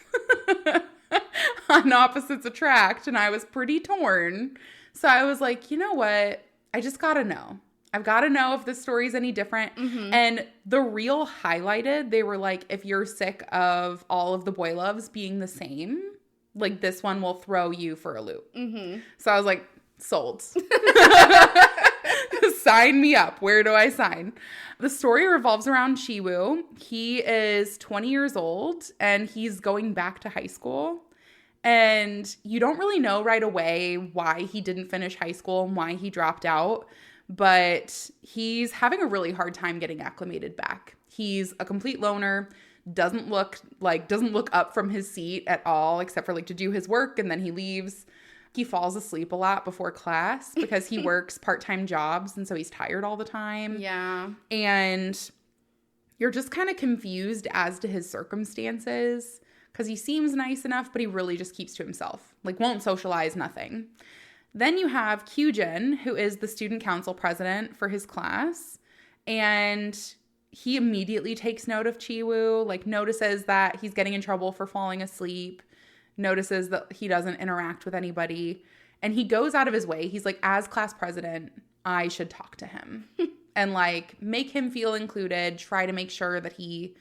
on Opposites Attract, and I was pretty torn. So I was like, you know what? I just got to know. I've got to know if this story is any different. Mm-hmm. And the reel highlighted, they were like, if you're sick of all of the boy loves being the same, this one will throw you for a loop. Mm-hmm. So I was like, sold. Sign me up. Where do I sign? The story revolves around Chiwoo. He is 20 years old and he's going back to high school. And you don't really know right away why he didn't finish high school and why he dropped out. But he's having a really hard time getting acclimated back. He's a complete loner, doesn't look up from his seat at all, except for to do his work, and then he leaves. He falls asleep a lot before class because he works part-time jobs, and so he's tired all the time. Yeah. And you're just kind of confused as to his circumstances because he seems nice enough, but he really just keeps to himself. Won't socialize, nothing. Then you have Kyujin, who is the student council president for his class, and he immediately takes note of Chiwoo, notices that he's getting in trouble for falling asleep, notices that he doesn't interact with anybody, and he goes out of his way. He's like, as class president, I should talk to him and make him feel included, try to make sure that he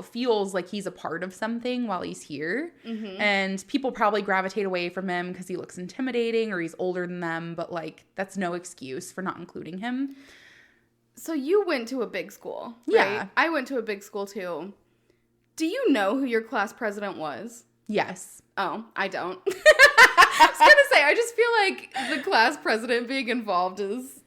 feels like he's a part of something while he's here. Mm-hmm. And people probably gravitate away from him because he looks intimidating or he's older than them, but that's no excuse for not including him. So you went to a big school, right? Yeah. I went to a big school too. Do you know who your class president was? Yes. Oh, I don't. I was going to say, I just feel like the class president being involved is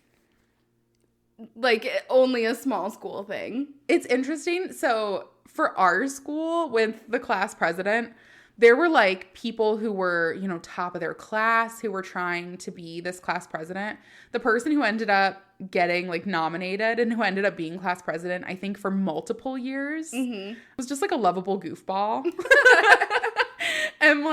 only a small school thing. It's interesting. So for our school with the class president, there were people who were, top of their class who were trying to be this class president. The person who ended up getting nominated and who ended up being class president, I think for multiple years, was just a lovable goofball. And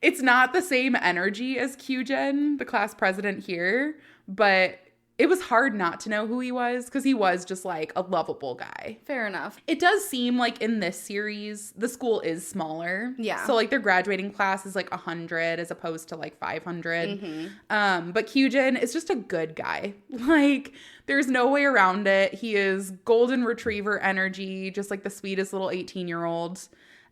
It's not the same energy as Kyujin, the class president here, but it was hard not to know who he was because he was just like a lovable guy. Fair enough. It does seem like in this series, the school is smaller. Yeah. So like their graduating class is like 100 as opposed to like 500. But Kyujin is just a good guy. Like there's no way around it. He is golden retriever energy, just like the sweetest little 18-year-old.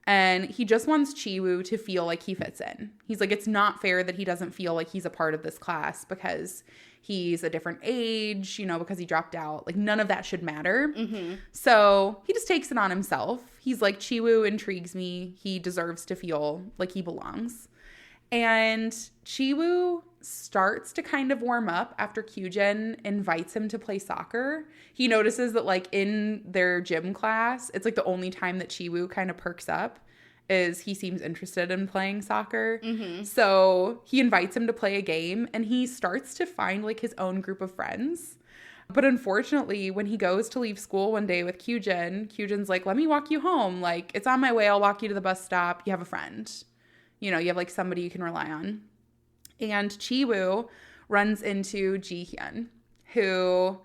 And he just wants Chiwoo to feel like he fits in. He's like, it's not fair that he doesn't feel like he's a part of this class because he's a different age, you know, because he dropped out. Like, none of that should matter. So he just takes it on himself. He's like, Chiwoo intrigues me. He deserves to feel like he belongs. And Chiwoo starts to kind of warm up after Kyujin invites him to play soccer. He notices that, like, in their gym class, it's, like, the only time that Chiwoo kind of perks up is he seems interested in playing soccer. So he invites him to play a game, and he starts to find, like, his own group of friends. But unfortunately, when he goes to leave school one day with Kyujin's like, let me walk you home. Like, it's on my way. I'll walk you to the bus stop. You have a friend. You know, you have, like, somebody you can rely on. And Chiwoo runs into Jihyun, who,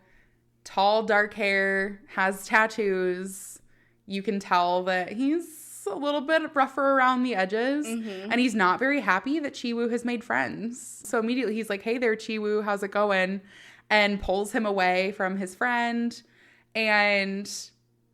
tall, dark hair, has tattoos. You can tell that he's a little bit rougher around the edges. And he's not very happy that Chiwoo has made friends. So immediately he's like, hey there, Chiwoo, how's it going? And pulls him away from his friend. And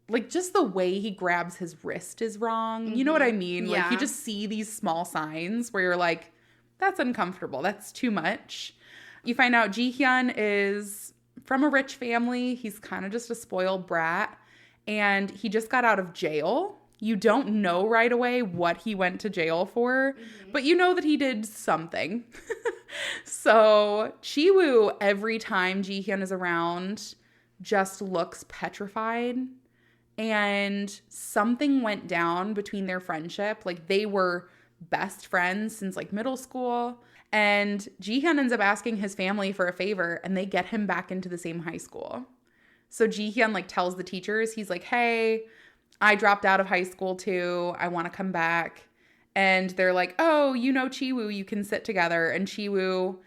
like, just the way he grabs his wrist is wrong. You know what I mean? Yeah. Like, you just see these small signs where you're like, that's uncomfortable. That's too much. You find out Jihyun is from a rich family. He's kind of just a spoiled brat. And he just got out of jail. You don't know right away what he went to jail for, but you know that he did something. So Chiwoo, every time Jihyun is around, just looks petrified. And something went down between their friendship. Like, they were best friends since like middle school. And Jihyun ends up asking his family for a favor, and they get him back into the same high school. So Jihyun like tells the teachers, he's like, hey, I dropped out of high school too. I want to come back. And they're like, oh, you know Chiwoo, you can sit together. And Chiwoo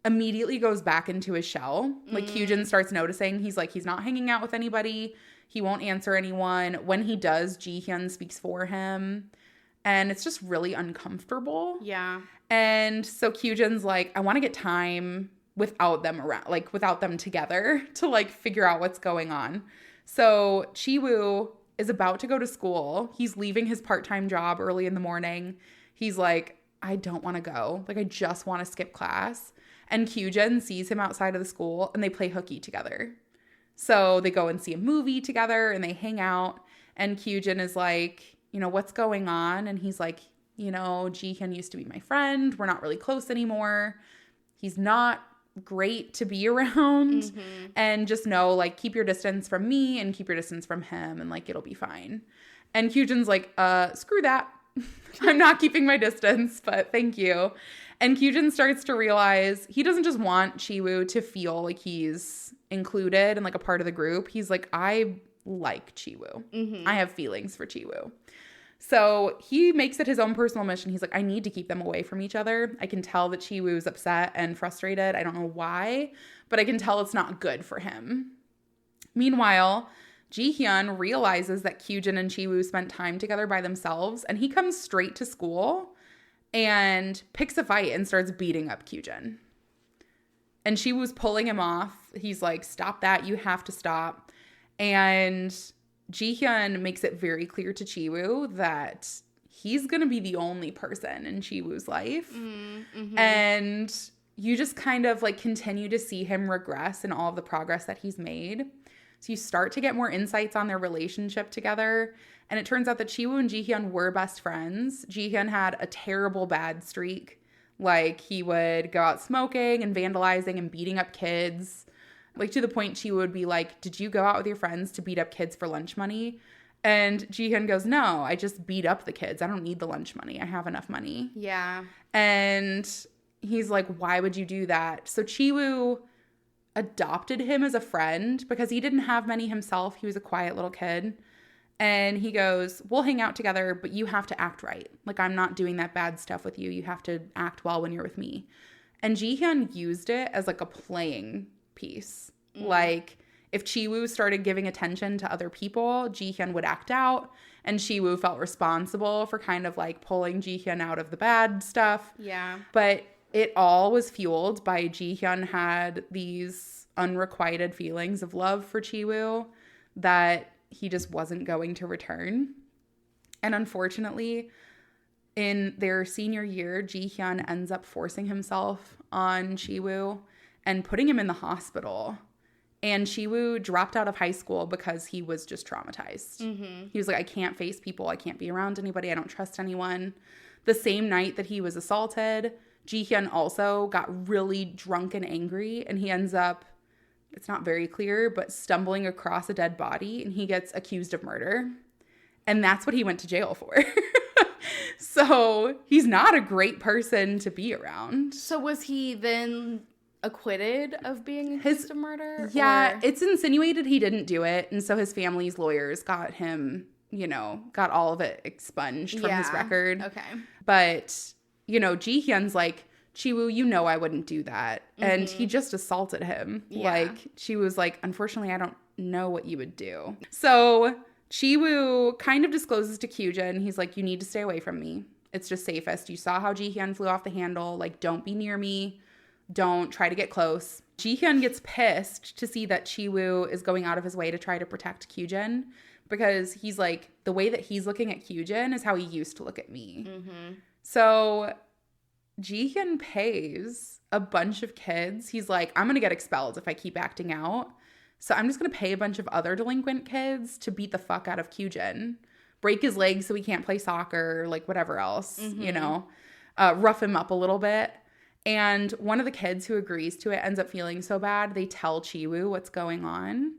immediately goes back into his shell. Like, Kyujin starts noticing, he's like, he's not hanging out with anybody. He won't answer anyone. When he does, Jihyun speaks for him. And it's just really uncomfortable. Yeah. And so Kyujin's like, I want to get time without them around, like without them together to like figure out what's going on. So Chiwoo is about to go to school. He's leaving his part-time job early in the morning. He's like, I don't want to go. Like, I just want to skip class. And Kyujin sees him outside of the school, and they play hooky together. So they go and see a movie together, and they hang out. And Kyujin is like, you know, what's going on? And he's like, you know, Jihyun used to be my friend. We're not really close anymore. He's not great to be around. And just know, like, keep your distance from me and keep your distance from him, and like, it'll be fine. And Kyujin's like, screw that. I'm not keeping my distance, but thank you. And Kyujin starts to realize he doesn't just want Chiwoo to feel like he's included and like a part of the group. He's like, I like Chiwoo. I have feelings for Chiwoo. So he makes it his own personal mission. He's like, I need to keep them away from each other. I can tell that Chiwoo's upset and frustrated. I don't know why, but I can tell it's not good for him. Meanwhile, Jihyun realizes that Kyujin and Chiwoo spent time together by themselves, and he comes straight to school and picks a fight and starts beating up Kyujin. And Chiwoo's pulling him off. He's like, stop that. You have to stop. And Jihyun makes it very clear to Chiwoo that he's going to be the only person in Chiwoo's life. And you just kind of like continue to see him regress in all of the progress that he's made. So you start to get more insights on their relationship together. And it turns out that Chiwoo and Jihyun were best friends. Jihyun had a terrible bad streak. Like, he would go out smoking and vandalizing and beating up kids. Like, to the point Chiwoo would be like, did you go out with your friends to beat up kids for lunch money? And Jihyun goes, no, I just beat up the kids. I don't need the lunch money. I have enough money. Yeah. And he's like, why would you do that? So Chiwoo adopted him as a friend because he didn't have many himself. He was a quiet little kid. And he goes, we'll hang out together, but you have to act right. Like, I'm not doing that bad stuff with you. You have to act well when you're with me. And Ji-hyun used it as like a playing piece. Like, if Chi-woo started giving attention to other people, Ji-hyun would act out. And Chi-woo felt responsible for kind of like pulling Ji-hyun out of the bad stuff. Yeah. But it all was fueled by Ji-hyun had these unrequited feelings of love for Chi-woo that he just wasn't going to return. And unfortunately, in their senior year, Ji-hyun ends up forcing himself on Chi-woo and putting him in the hospital. And Chi-woo dropped out of high school because he was just traumatized. He was like, I can't face people. I can't be around anybody. I don't trust anyone. The same night that he was assaulted, Ji-hyun also got really drunk and angry. And he ends up, it's not very clear, but stumbling across a dead body. And he gets accused of murder. And that's what he went to jail for. So he's not a great person to be around. So was he then acquitted of being accused of murder? Yeah, or? It's insinuated he didn't do it. And so his family's lawyers got him, got all of it expunged from his record. Okay. But, Ji-hyun's like, Chi-woo, I wouldn't do that. And he just assaulted him. Yeah. Like, she was like, unfortunately, I don't know what you would do. So Chi-woo kind of discloses to Kyujin, he's like, you need to stay away from me. It's just safest. You saw how Ji-hyun flew off the handle. Like, don't be near me. Don't try to get close. Ji-hyun gets pissed to see that Chi-woo is going out of his way to try to protect Kyujin because he's like, the way that he's looking at Kyujin is how he used to look at me. So Ji-hyun pays a bunch of kids. He's like, I'm going to get expelled if I keep acting out. So I'm just going to pay a bunch of other delinquent kids to beat the fuck out of Kyujin. Break his legs so he can't play soccer, like whatever else, rough him up a little bit. And one of the kids who agrees to it ends up feeling so bad, they tell Chi-woo what's going on.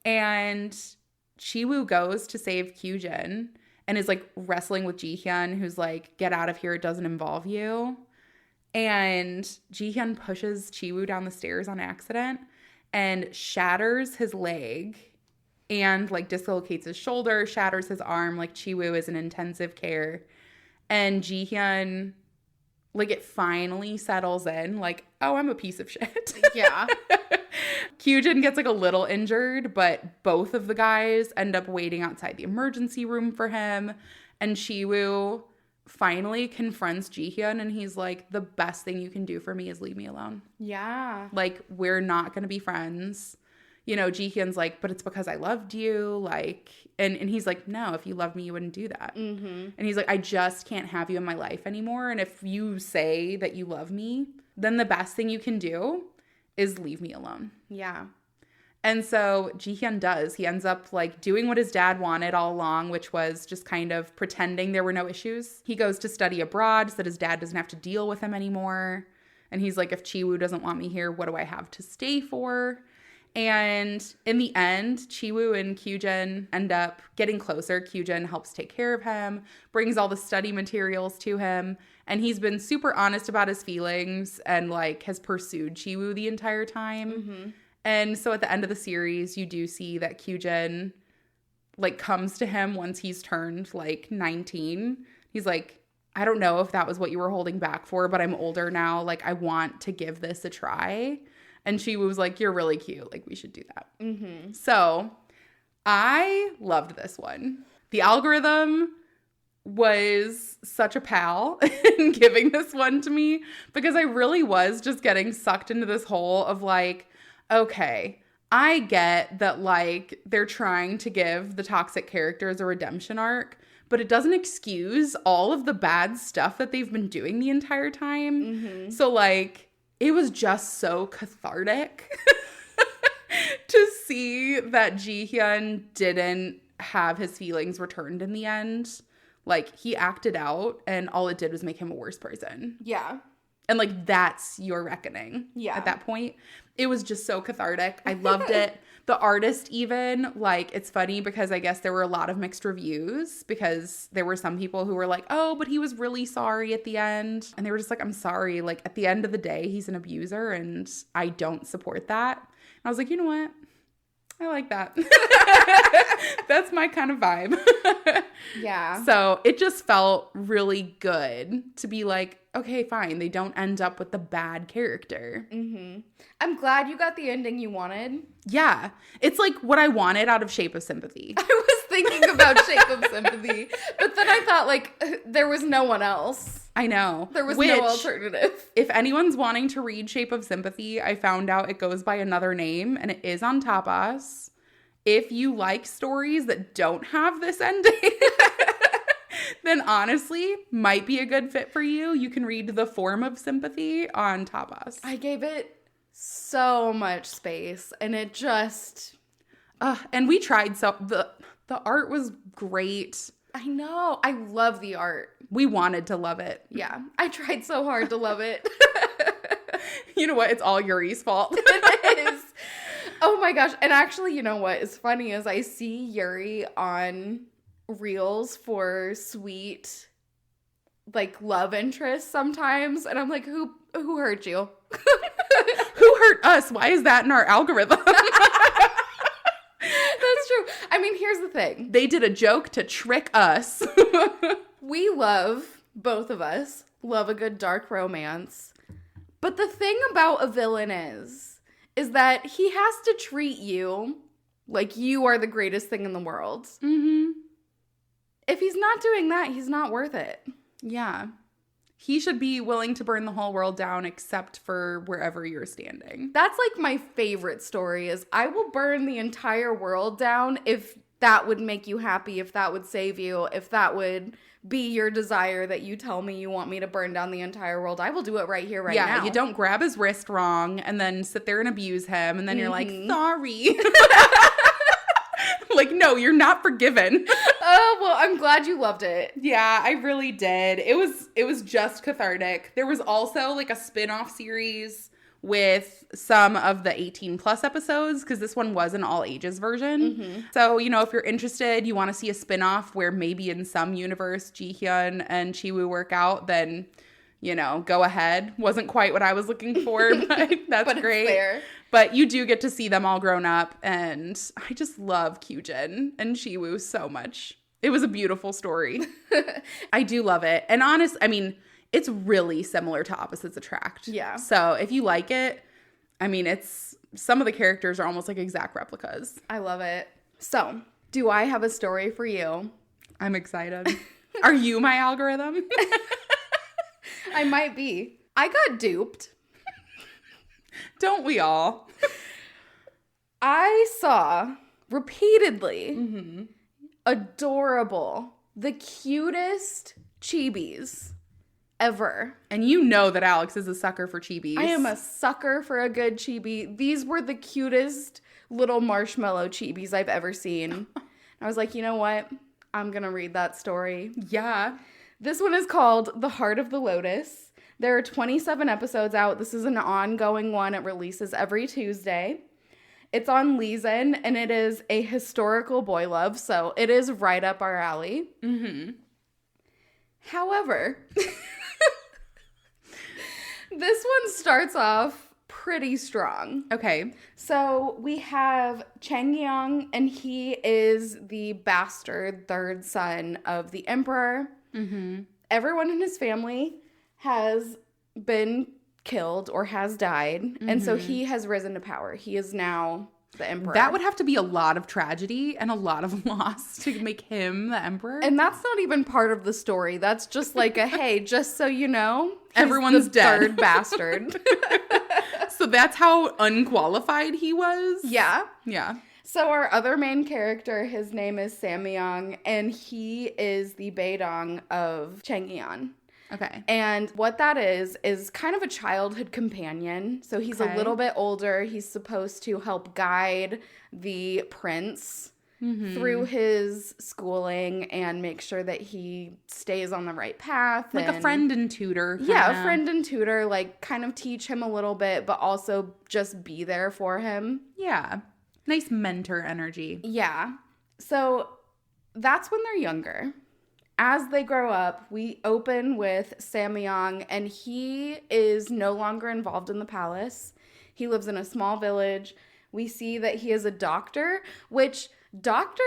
And Chi-woo goes to save Kyujin and is like wrestling with Ji-hyun, who's like, get out of here, it doesn't involve you. And Ji-hyun pushes Chi-woo down the stairs on accident and shatters his leg and like dislocates his shoulder, shatters his arm. Like Chi-woo is in intensive care. And Ji-hyun, like, it finally settles in, like, oh, I'm a piece of shit. Yeah. Kyujin gets, like, a little injured, but both of the guys end up waiting outside the emergency room for him. And Chi-woo finally confronts Ji-hyun, and he's like, the best thing you can do for me is leave me alone. Yeah. Like, we're not going to be friends. Ji-hyun's like, but it's because I loved you. Like, and he's like, no, if you loved me, you wouldn't do that. And he's like, I just can't have you in my life anymore. And if you say that you love me, then the best thing you can do is leave me alone. Yeah. And so Ji-hyun does. He ends up like doing what his dad wanted all along, which was just kind of pretending there were no issues. He goes to study abroad so that his dad doesn't have to deal with him anymore. And he's like, if Chi-woo doesn't want me here, what do I have to stay for? And in the end, Chi-woo and Kyujin end up getting closer. Kyujin helps take care of him, brings all the study materials to him, and he's been super honest about his feelings and like has pursued Chi-woo the entire time. And so at the end of the series, you do see that Kyujin like comes to him once he's turned like 19. He's like, I don't know if that was what you were holding back for, but I'm older now. Like, I want to give this a try. And she was like, you're really cute. Like, we should do that. So I loved this one. The algorithm was such a pal in giving this one to me because I really was just getting sucked into this hole of like, okay, I get that like they're trying to give the toxic characters a redemption arc, but it doesn't excuse all of the bad stuff that they've been doing the entire time. So like, it was just so cathartic to see that Ji-hyun didn't have his feelings returned in the end. Like, he acted out, and all it did was make him a worse person. Yeah. And, like, that's your reckoning. Yeah. At that point. It was just so cathartic. I loved it. The artist even, like, it's funny because I guess there were a lot of mixed reviews because there were some people who were like, oh, but he was really sorry at the end. And they were just like, I'm sorry. Like, at the end of the day, he's an abuser, and I don't support that. And I was like, you know what? I like that. That's my kind of vibe. Yeah. So it just felt really good to be like, okay, fine. They don't end up with the bad character. Mm-hmm. I'm glad you got the ending you wanted. Yeah. It's like what I wanted out of Shape of Sympathy. I was thinking about Shape of Sympathy, but then I thought, like, there was no one else. I know. There was no alternative. If anyone's wanting to read Shape of Sympathy, I found out it goes by another name, and it is on Tapas. If you like stories that don't have this ending, then honestly, might be a good fit for you. You can read The Form of Sympathy on Tapas. I gave it so much space, and it just... and we tried, so the art was great. I know. I love the art. We wanted to love it. Yeah. I tried so hard to love it. You know what? It's all Yuri's fault. It is. Oh my gosh. And actually, you know what is funny is I see Yuri on reels for sweet, like, love interests sometimes. And I'm like, who hurt you? Who hurt us? Why is that in our algorithm? That's true. I mean, here's the thing. They did a joke to trick us. We love, both of us, love a good dark romance. But the thing about a villain is that he has to treat you like you are the greatest thing in the world. Mm-hmm. If he's not doing that, he's not worth it. Yeah. He should be willing to burn the whole world down except for wherever you're standing. That's like my favorite story is I will burn the entire world down if that would make you happy, if that would save you, if that would be your desire that you tell me you want me to burn down the entire world. I will do it right here, right now. Yeah, you don't grab his wrist wrong and then sit there and abuse him and then you're like, sorry. Like, no, you're not forgiven. Oh, well, I'm glad you loved it. Yeah, I really did. It was just cathartic. There was also like a spin-off series with some of the 18 plus episodes because this one was an all ages version. Mm-hmm. So, you know, if you're interested, you want to see a spin-off where maybe in some universe Jihyun and Chiwoo work out, then, you know, go ahead. Wasn't quite what I was looking for, but that's but great. It's fair. But you do get to see them all grown up, and I just love Kyujin and Chiwoo so much. It was a beautiful story. I do love it. And I mean, it's really similar to Opposites Attract. Yeah. So if you like it, I mean, some of the characters are almost like exact replicas. I love it. So, do I have a story for you? I'm excited. Are you my algorithm? I might be. I got duped. Don't we all? I saw repeatedly adorable, the cutest chibis ever. And you know that Alex is a sucker for chibis. I am a sucker for a good chibi. These were the cutest little marshmallow chibis I've ever seen. I was like, you know what? I'm going to read that story. Yeah. This one is called The Heart of the Lotus. There are 27 episodes out. This is an ongoing one. It releases every Tuesday. It's on Leezen, and it is a historical boy love, so it is right up our alley. Mm-hmm. However, this one starts off pretty strong. Okay. So we have Changyang, and he is the bastard third son of the emperor. Mm-hmm. Everyone in his family has been killed or has died. Mm-hmm. And so he has risen to power. He is now the emperor. That would have to be a lot of tragedy and a lot of loss to make him the emperor. And that's not even part of the story. That's just like a, hey, just so you know, everyone's the dead. Third bastard. So that's how unqualified he was? Yeah. Yeah. So our other main character, his name is Samyang, and he is the Beidong of Changyeon. Okay. And what that is kind of a childhood companion. So he's a little bit older. He's supposed to help guide the prince through his schooling and make sure that he stays on the right path. Like a friend and tutor. Kinda. Yeah, a friend and tutor, like kind of teach him a little bit, but also just be there for him. Yeah. Nice mentor energy. Yeah. So that's when they're younger. As they grow up, we open with Samyang, and he is no longer involved in the palace. He lives in a small village We see that he is a doctor, which doctors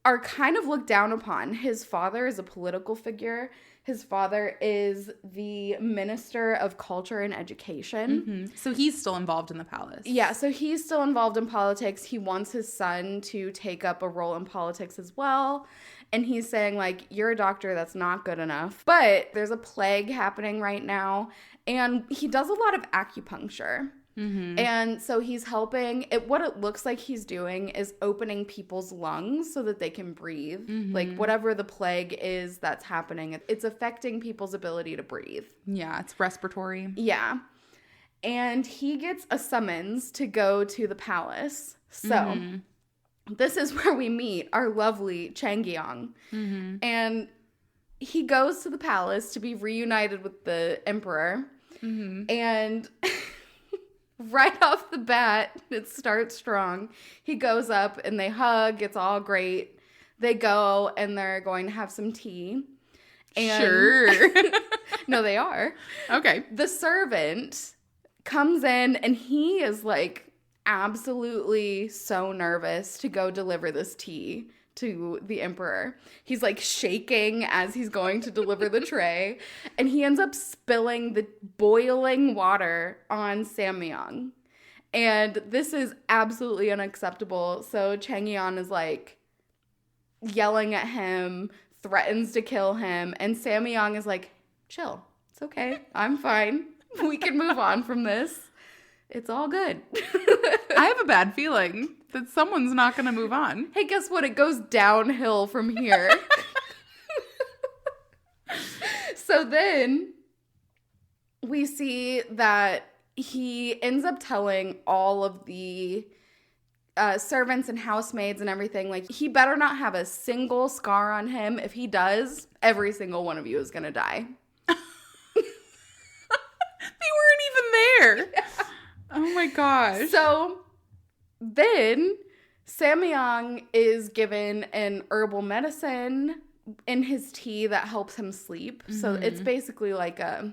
are kind of looked down upon. His father is a political figure. His father is the Minister of Culture and Education. Mm-hmm. So he's still involved in the palace. Yeah, so he's still involved in politics. He wants his son to take up a role in politics as well. And he's saying, like, you're a doctor, that's not good enough. But there's a plague happening right now. And he does a lot of acupuncture. Mm-hmm. And so he's helping. What it looks like he's doing is opening people's lungs so that they can breathe. Mm-hmm. Like, whatever the plague is that's happening, it's affecting people's ability to breathe. Yeah, it's respiratory. Yeah. And he gets a summons to go to the palace. So this is where we meet our lovely Changyong. Mm-hmm. And he goes to the palace to be reunited with the emperor. Mm-hmm. And right off the bat, it starts strong. He goes up and they hug. It's all great. They go and they're going to have some tea. And sure. No, they are. Okay. The servant comes in and he is like absolutely so nervous to go deliver this tea to the emperor. He's like shaking as he's going to deliver the tray, and he ends up spilling the boiling water on Samyang. And this is absolutely unacceptable. So Changyang is like yelling at him, threatens to kill him, and Samyang is like, chill. It's okay. I'm fine. We can move on from this. It's all good. I have a bad feeling that someone's not going to move on. Hey, guess what? It goes downhill from here. So then we see that he ends up telling all of the servants and housemaids and everything, like, he better not have a single scar on him. If he does, every single one of you is going to die. They weren't even there. Yeah. Oh my gosh. So then Samyang is given an herbal medicine in his tea that helps him sleep. Mm-hmm. So it's basically like a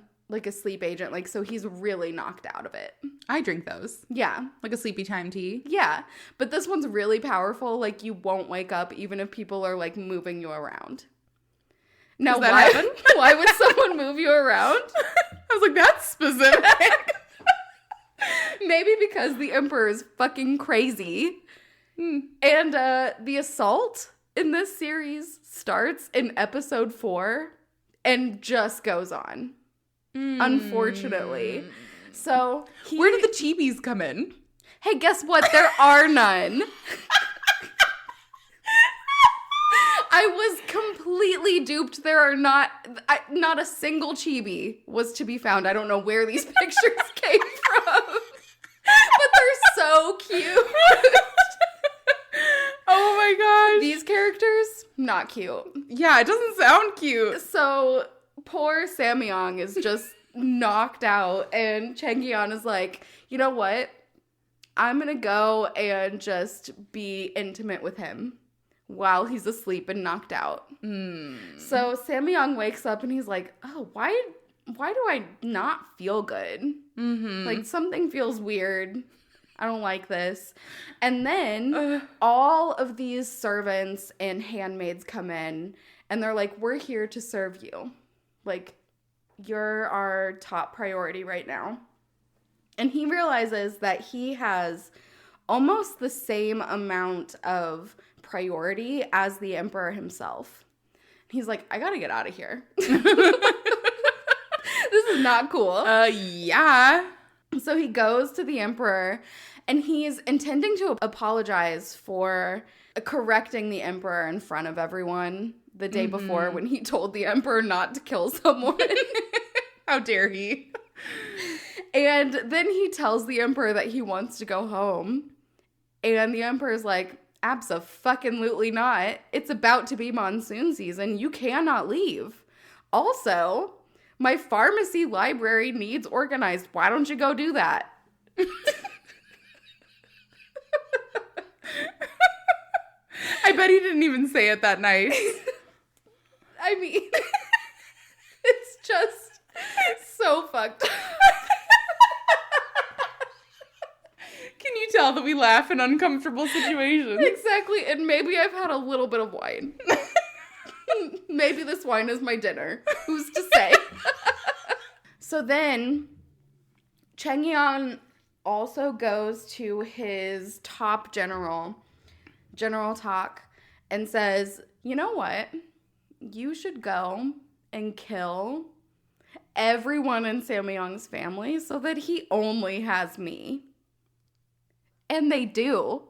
sleep agent. Like, so he's really knocked out of it. I drink those. Yeah. Like a sleepy time tea. Yeah. But this one's really powerful. Like, you won't wake up even if people are like moving you around. Now, why would someone move you around? I was like, that's specific. Maybe because the emperor is fucking crazy. And the assault in this series starts in episode 4 and just goes on. Unfortunately. So where did the chibis come in? Hey, guess what? There are none. I was completely duped. There are not a single chibi was to be found. I don't know where these pictures came from, but they're so cute. Oh my gosh. These characters, not cute. Yeah, it doesn't sound cute. So poor Samyang is just knocked out, and Changyang is like, you know what? I'm going to go and just be intimate with him while he's asleep and knocked out. So Samyang wakes up and he's like, oh, why do I not feel good? Mm-hmm. Like, something feels weird. I don't like this. And then all of these servants and handmaids come in and they're like, we're here to serve you. Like, you're our top priority right now. And he realizes that he has almost the same amount of priority as the emperor himself. He's like, I gotta get out of here. This is not cool. Yeah. So he goes to the emperor and he's intending to apologize for correcting the emperor in front of everyone the day before when he told the emperor not to kill someone. How dare he? And then he tells the emperor that he wants to go home. And the emperor's like, abso-fucking-lutely not. It's about to be monsoon season. You cannot leave. Also, my pharmacy library needs organized. Why don't you go do that? I bet he didn't even say it that nice. I mean, it's just so fucked up. Can you tell tell that we laugh in uncomfortable situations. Exactly, and maybe I've had a little bit of wine. Maybe this wine is my dinner. Who's to say? So then, Cheng-yeon also goes to his top General Tak, and says, you know what? You should go and kill everyone in Samyang's family so that he only has me. And they do.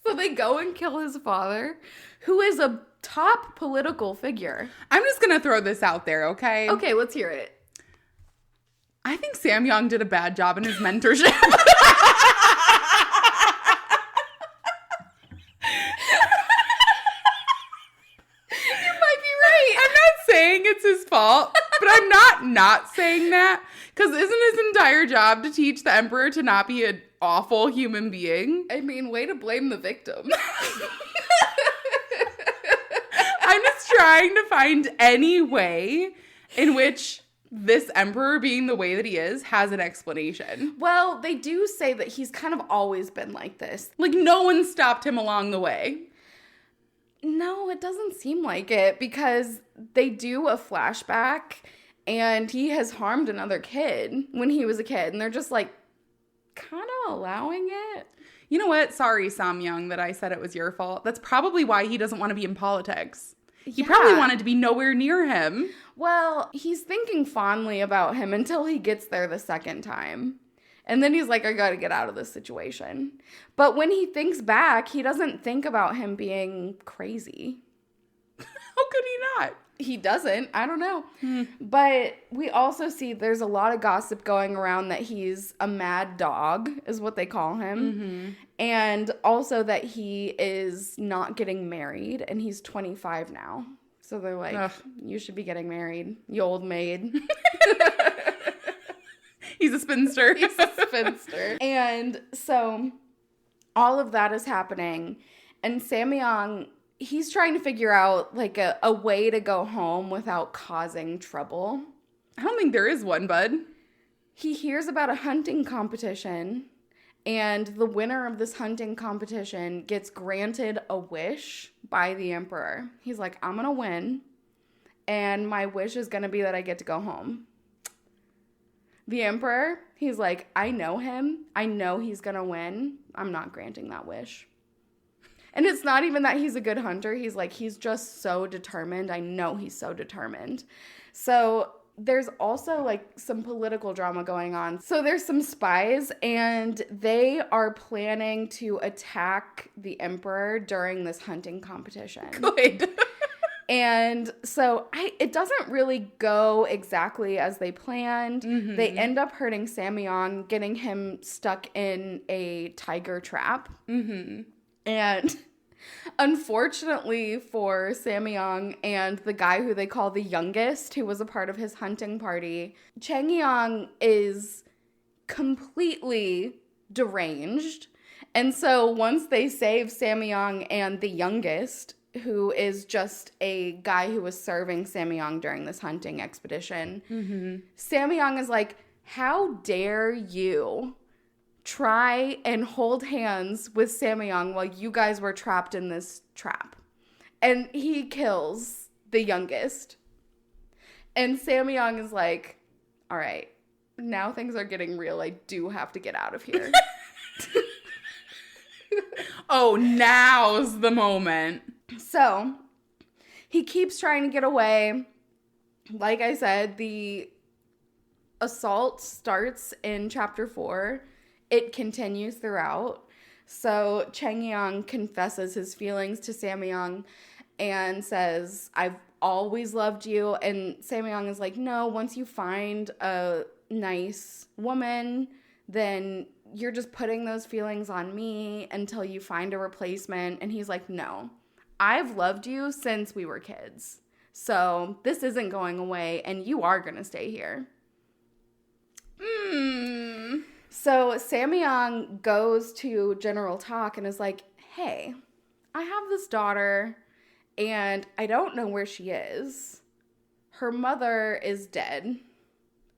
So they go and kill his father, who is a top political figure. I'm just going to throw this out there, okay? Okay, let's hear it. I think Samyang did a bad job in his mentorship. It's his fault, but I'm not saying that, because isn't his entire job to teach the emperor to not be an awful human being? I mean, way to blame the victim. I'm just trying to find any way in which this emperor, being the way that he is, has an explanation. Well, they do say that he's kind of always been like this. Like, no one stopped him along the way. No, it doesn't seem like it, because they do a flashback and he has harmed another kid when he was a kid, and they're just like kind of allowing it. You know what? Sorry, Samyang, that I said it was your fault. That's probably why he doesn't want to be in politics. He probably wanted to be nowhere near him. Well, he's thinking fondly about him until he gets there the second time. And then he's like, I gotta get out of this situation. But when he thinks back, he doesn't think about him being crazy. How could he not? He doesn't. I don't know. But we also see there's a lot of gossip going around that he's a mad dog, is what they call him. Mm-hmm. And also that he is not getting married, and he's 25 now. So they're like, ugh, you should be getting married, you old maid. He's a spinster. He's a spinster. And so all of that is happening. And Samyang, he's trying to figure out like a way to go home without causing trouble. I don't think there is one, bud. He hears about a hunting competition, and the winner of this hunting competition gets granted a wish by the emperor. He's like, I'm going to win, and my wish is going to be that I get to go home. The emperor, he's like, I know him. I know he's going to win. I'm not granting that wish. And it's not even that he's a good hunter. He's like, he's just so determined. I know he's so determined. So there's also like some political drama going on. So there's some spies, and they are planning to attack the emperor during this hunting competition. Good. And so it doesn't really go exactly as they planned. Mm-hmm. They end up hurting Samyang, getting him stuck in a tiger trap. Mm-hmm. And unfortunately for Samyang and the guy who they call the youngest, who was a part of his hunting party, Cheng-yeon is completely deranged. And so once they save Samyang and the youngest, who is just a guy who was serving Samyang during this hunting expedition, mm-hmm. Samyang is like, how dare you try and hold hands with Samyang while you guys were trapped in this trap? And he kills the youngest. And Samyang is like, all right, now things are getting real. I do have to get out of here. Oh, now's the moment. So he keeps trying to get away. Like I said, the assault starts in chapter 4. It continues throughout. So Cheng-yeon confesses his feelings to Samyang and says, I've always loved you. And Samyang is like, no, once you find a nice woman, then you're just putting those feelings on me until you find a replacement. And he's like, no, I've loved you since we were kids. So this isn't going away, and you are going to stay here. So Samyang goes to General Tak and is like, hey, I have this daughter, and I don't know where she is. Her mother is dead,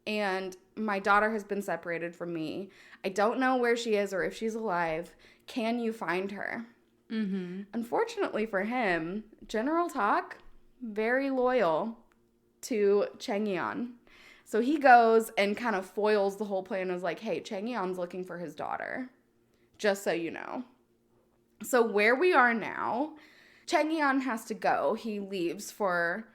and my daughter has been separated from me. I don't know where she is or if she's alive. Can you find her? Mm-hmm. Unfortunately for him, General Tak, very loyal to Changyeon. So he goes and kind of foils the whole plan and is like, hey, Changyeon's looking for his daughter, just so you know. So where we are now, Changyeon has to go. He leaves for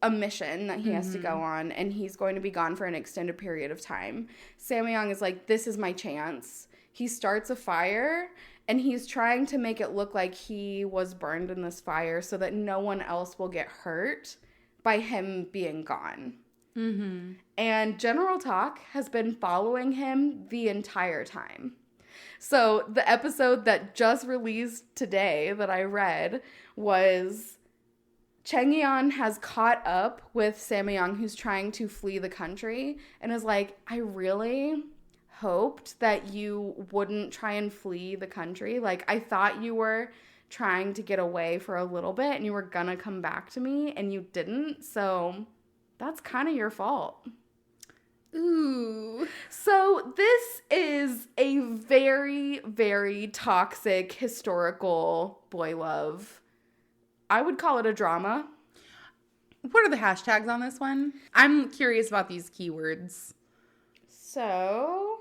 a mission that he has to go on, and he's going to be gone for an extended period of time. Samyang is like, this is my chance. He starts a fire, and he's trying to make it look like he was burned in this fire so that no one else will get hurt by him being gone. Mm-hmm. And General Tak has been following him the entire time. So the episode that just released today that I read was Changyeon has caught up with Samyang, who's trying to flee the country, and is like, I really hoped that you wouldn't try and flee the country. Like, I thought you were trying to get away for a little bit and you were gonna come back to me, and you didn't, so that's kind of your fault. Ooh. So this is a very, very toxic historical boy love. I would call it a drama. What are the hashtags on this one? I'm curious about these keywords. So,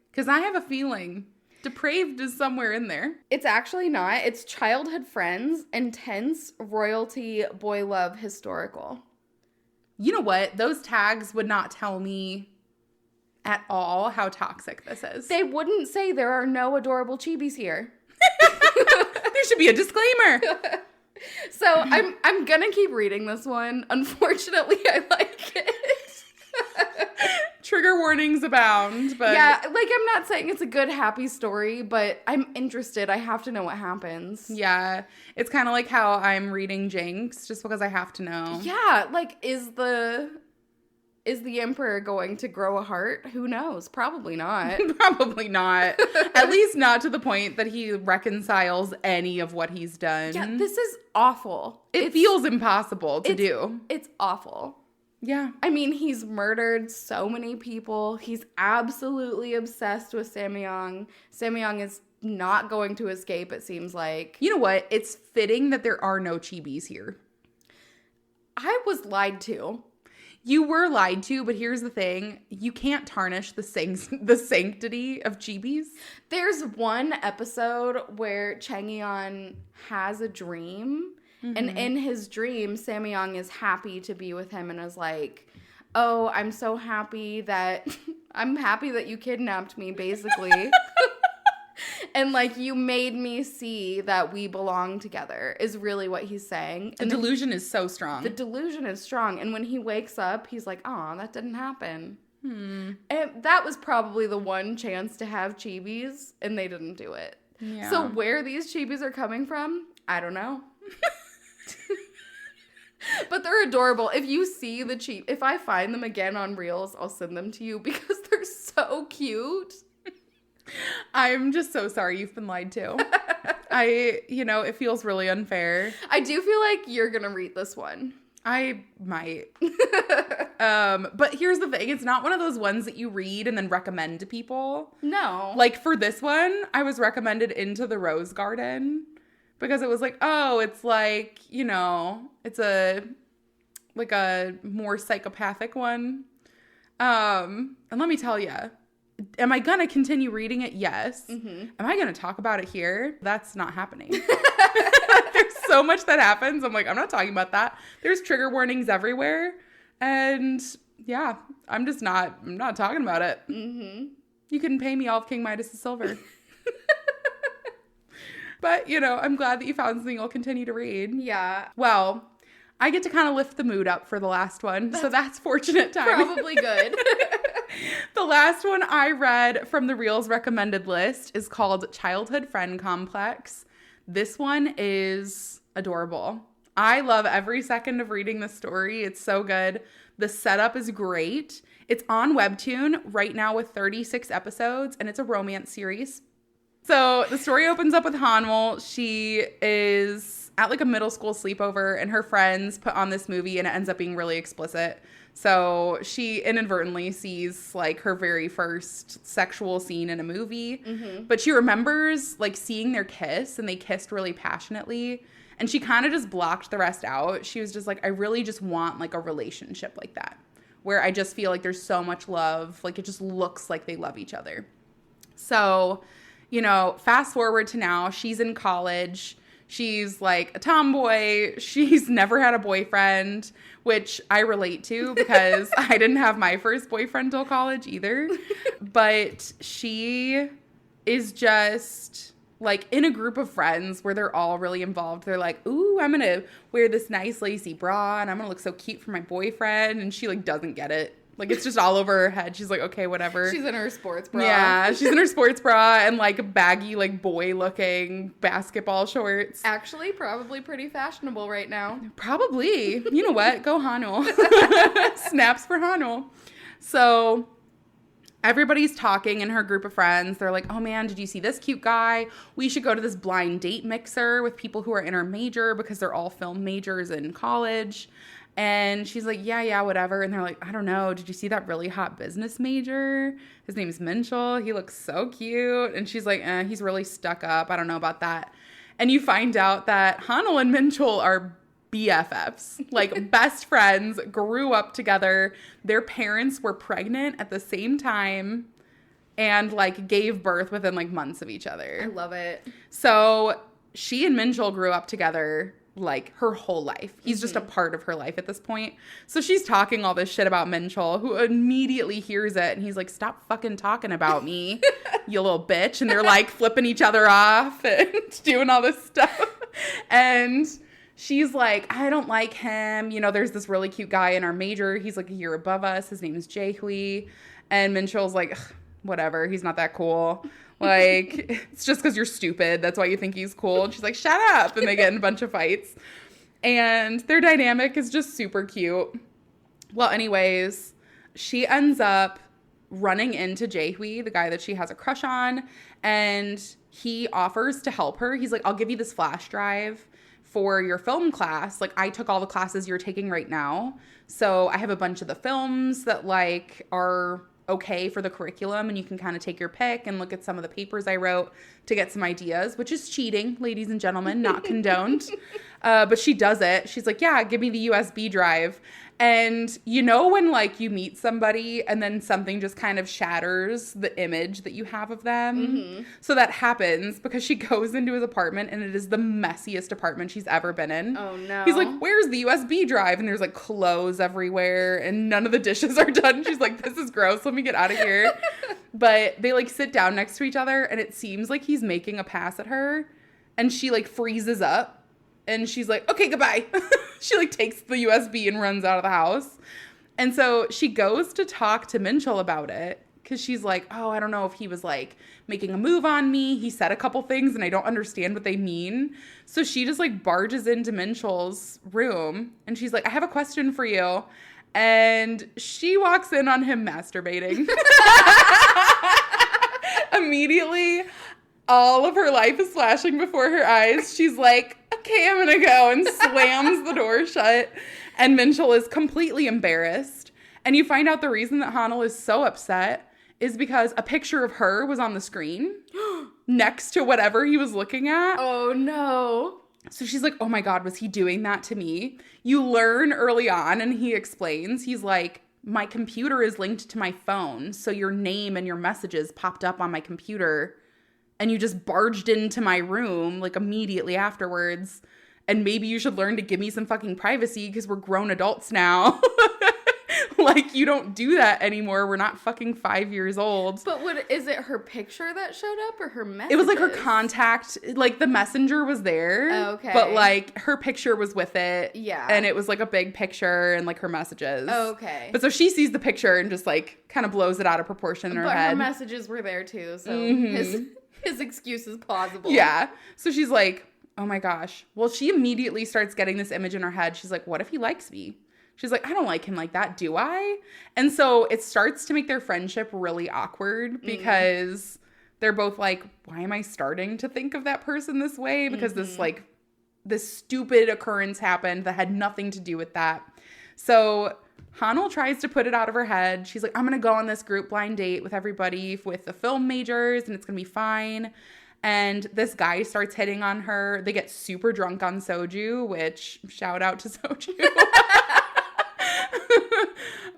because I have a feeling depraved is somewhere in there. it's actually not. It's childhood friends, intense, royalty, boy love, historical. You know what? Those tags would not tell me at all how toxic this is. They wouldn't say there are no adorable chibis here. There should be a disclaimer. So I'm gonna keep reading this one. Unfortunately, I like it. Trigger warnings abound, but Yeah, like, I'm not saying it's a good, happy story, but I'm interested. I have to know what happens. yeah, it's kind of like how I'm reading Jinx just because I have to know. Yeah, like, is the emperor going to grow a heart? Who knows? Probably not. Probably not. At least not to the point that he reconciles any of what he's done. Yeah, this is awful. It feels impossible to do. It's awful. Yeah. I mean, he's murdered so many people. He's absolutely obsessed with Samyang. Samyang is not going to escape, it seems like. You know what? It's fitting that there are no chibis here. I was lied to. You were lied to, but here's the thing. You can't tarnish the sanctity of chibis. There's one episode where Changyeon has a dream. And in his dream, Samyang is happy to be with him and is like, oh, I'm so happy that you kidnapped me, basically. And, like, you made me see that we belong together, is really what he's saying. The delusion is so strong. The delusion is strong. And when he wakes up, he's like, oh, that didn't happen. And that was probably the one chance to have chibis, and they didn't do it. Yeah. So where these chibis are coming from, I don't know. But they're adorable. If you see if I find them again on Reels, I'll send them to you because they're so cute. I'm just so sorry you've been lied to. It feels really unfair. I do feel like you're going to read this one. I might. But here's the thing. It's not one of those ones that you read and then recommend to people. No. Like for this one, I was recommended Into the Rose Garden because it was like, oh, it's like, it's a more psychopathic one. And let me tell you, am I going to continue reading it? Yes. Mm-hmm. Am I going to talk about it here? That's not happening. There's so much that happens. I'm like, I'm not talking about that. There's trigger warnings everywhere. And yeah, I'm not talking about it. Mm-hmm. You can pay me all of King Midas' silver. But, I'm glad that you found something you'll continue to read. Yeah. Well, I get to kind of lift the mood up for the last one. So that's fortunate time. Probably good. The last one I read from the Reels recommended list is called Childhood Friend Complex. This one is adorable. I love every second of reading this story. It's so good. The setup is great. It's on Webtoon right now with 36 episodes, and it's a romance series. So the story opens up with Hanwol. She is at like a middle school sleepover, and her friends put on this movie, and it ends up being really explicit. So she inadvertently sees like her very first sexual scene in a movie, but she remembers like seeing their kiss, and they kissed really passionately, and she kind of just blocked the rest out. She was just like, I really just want like a relationship like that, where I just feel like there's so much love, like it just looks like they love each other. So, you know, fast forward to now, she's in college. She's like a tomboy. She's never had a boyfriend, which I relate to because I didn't have my first boyfriend till college either. But she is just like in a group of friends where they're all really involved. They're like, ooh, I'm going to wear this nice lacy bra and I'm going to look so cute for my boyfriend. And she like doesn't get it. Like, it's just all over her head. She's like, okay, whatever. She's in her sports bra. Yeah, she's in her sports bra and, like, baggy, like, boy-looking basketball shorts. Actually, probably pretty fashionable right now. Probably. You know what? Go Hano. Snaps for Hano. So, everybody's talking in her group of friends. They're like, oh, man, did you see this cute guy? We should go to this blind date mixer with people who are in our major because they're all film majors in college. And she's like, yeah, whatever. And they're like, I don't know. Did you see that really hot business major? His name is Minchell. He looks so cute. And she's like, he's really stuck up. I don't know about that. And you find out that Hanel and Minchell are BFFs, like best friends, grew up together. Their parents were pregnant at the same time and like gave birth within like months of each other. I love it. So she and Minchell grew up together like her whole life. He's just a part of her life at this point. So she's talking all this shit about Minchell, who immediately hears it, and he's like, stop fucking talking about me, you little bitch. And they're like flipping each other off and doing all this stuff. And she's like, I don't like him. You know, there's this really cute guy in our major. He's like a year above us. His name is Jae-hui. And Minchell's like, whatever, he's not that cool. Like, it's just because you're stupid. That's why you think he's cool. And she's like, shut up. And they get in a bunch of fights. And their dynamic is just super cute. Well, anyways, she ends up running into Jae-hui, the guy that she has a crush on. And he offers to help her. He's like, I'll give you this flash drive for your film class. Like, I took all the classes you're taking right now. So I have a bunch of the films that, like, are okay for the curriculum, and you can kind of take your pick and look at some of the papers I wrote to get some ideas, which is cheating, ladies and gentlemen, not condoned. But she does it. She's like, yeah, give me the USB drive. And you know when like you meet somebody and then something just kind of shatters the image that you have of them? So that happens because she goes into his apartment and it is the messiest apartment she's ever been in. Oh no. He's like, where's the USB drive? And there's like clothes everywhere and none of the dishes are done. She's like, this is gross. Let me get out of here. But they like sit down next to each other and it seems like he's making a pass at her and she like freezes up. And she's like, okay, goodbye. She like takes the USB and runs out of the house. And so she goes to talk to Minchell about it because she's like, oh, I don't know if he was like making a move on me. He said a couple things and I don't understand what they mean. So she just like barges into Minchell's room and she's like, I have a question for you. And she walks in on him masturbating. Immediately, all of her life is flashing before her eyes. She's like, okay, I'm gonna go, and slams the door shut. And Minchell is completely embarrassed. And you find out the reason that Hanel is so upset is because a picture of her was on the screen next to whatever he was looking at. Oh, no. So she's like, oh my God, was he doing that to me? You learn early on, and he explains, he's like, my computer is linked to my phone, so your name and your messages popped up on my computer. And you just barged into my room, like, immediately afterwards. And maybe you should learn to give me some fucking privacy because we're grown adults now. Like, you don't do that anymore. We're not fucking 5 years old. But is it her picture that showed up or her message? It was, like, her contact. Like, the messenger was there. Oh, okay. But, like, her picture was with it. Yeah. And it was, like, a big picture and, like, her messages. Oh, okay. But so she sees the picture and just, like, kind of blows it out of proportion in her head. But her messages were there, too. So his excuse is plausible. Yeah. So she's like, oh my gosh. Well, she immediately starts getting this image in her head. She's like, what if he likes me? She's like, I don't like him like that, do I? And so it starts to make their friendship really awkward because they're both like, why am I starting to think of that person this way? Because this like this stupid occurrence happened that had nothing to do with that. So Hanel tries to put it out of her head. She's like, I'm going to go on this group blind date with everybody, with the film majors, and it's going to be fine. And this guy starts hitting on her. They get super drunk on soju, which shout out to soju.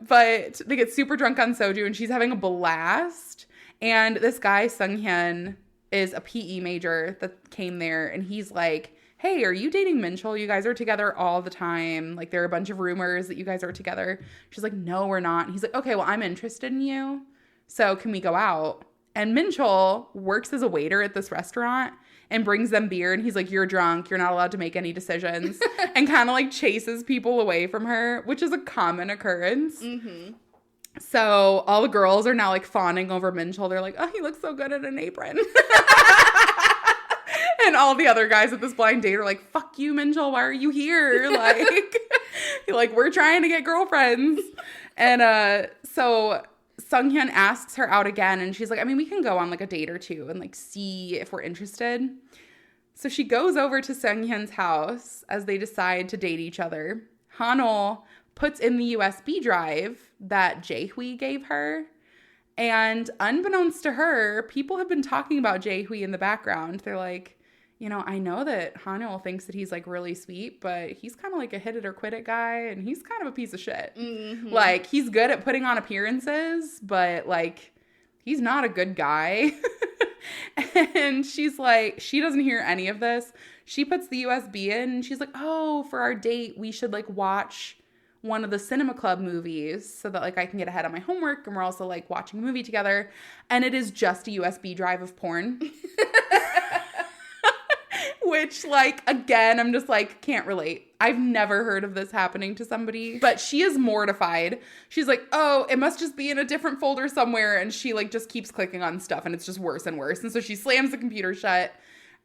But they get super drunk on soju and she's having a blast. And this guy, Sung-hyun, is a PE major that came there. And he's like, hey, are you dating Minchul? You guys are together all the time. Like, there are a bunch of rumors that you guys are together. She's like, no, we're not. And he's like, okay, well, I'm interested in you. So can we go out? And Minchul works as a waiter at this restaurant and brings them beer. And he's like, you're drunk. You're not allowed to make any decisions. And kind of like chases people away from her, which is a common occurrence. Mm-hmm. So all the girls are now like fawning over Minchul. They're like, oh, he looks so good in an apron. And all the other guys at this blind date are like, fuck you, Minchul. Why are you here? Like, we're trying to get girlfriends. And so Sung-hyun asks her out again. And she's like, I mean, we can go on like a date or two and like see if we're interested. So she goes over to Sung-hyun's house as they decide to date each other. Hanul puts in the USB drive that Jae-hui gave her. And unbeknownst to her, people have been talking about Jae-hui in the background. They're like, you know, I know that Hanul thinks that he's like really sweet, but he's kind of like a hit it or quit it guy. And he's kind of a piece of shit. Mm-hmm. Like, he's good at putting on appearances, but like, he's not a good guy. And she's like, she doesn't hear any of this. She puts the USB in and she's like, oh, for our date, we should like watch one of the cinema club movies so that like I can get ahead on my homework and we're also like watching a movie together. And it is just a USB drive of porn. Which like, again, I'm just like, can't relate. I've never heard of this happening to somebody, but she is mortified. She's like, oh, it must just be in a different folder somewhere. And she like just keeps clicking on stuff and it's just worse and worse. And so she slams the computer shut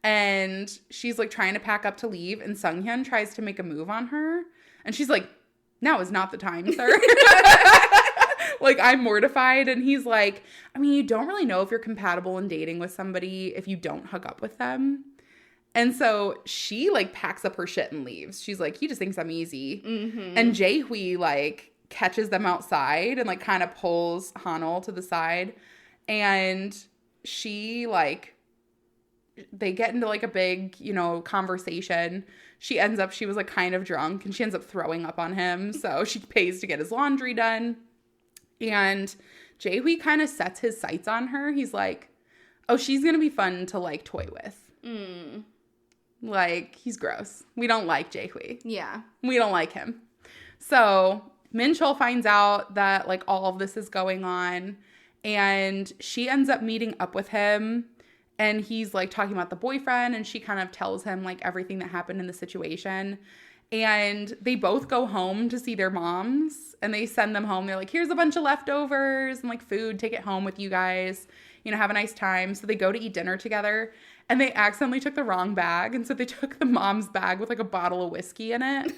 and she's like trying to pack up to leave. And Sung-hyun tries to make a move on her. And she's like, now is not the time, sir. Like, I'm mortified. And he's like, I mean, you don't really know if you're compatible in dating with somebody if you don't hook up with them. And so she, like, packs up her shit and leaves. She's like, he just thinks I'm easy. Mm-hmm. And Jae-hui, like, catches them outside and, like, kind of pulls Hanul to the side. And she, like, they get into, like, a big, you know, conversation. She was, like, kind of drunk. And she ends up throwing up on him. So she pays to get his laundry done. And Jae-hui kind of sets his sights on her. He's like, oh, she's going to be fun to, like, toy with. Mm. Like, he's gross. We don't like Jae-hui. Yeah. We don't like him. So Minchul finds out that, like, all of this is going on. And she ends up meeting up with him. And he's, like, talking about the boyfriend. And she kind of tells him, like, everything that happened in the situation. And they both go home to see their moms. And they send them home. They're like, here's a bunch of leftovers and, like, food. Take it home with you guys. You know, have a nice time. So they go to eat dinner together. And they accidentally took the wrong bag. And so they took the mom's bag with like a bottle of whiskey in it.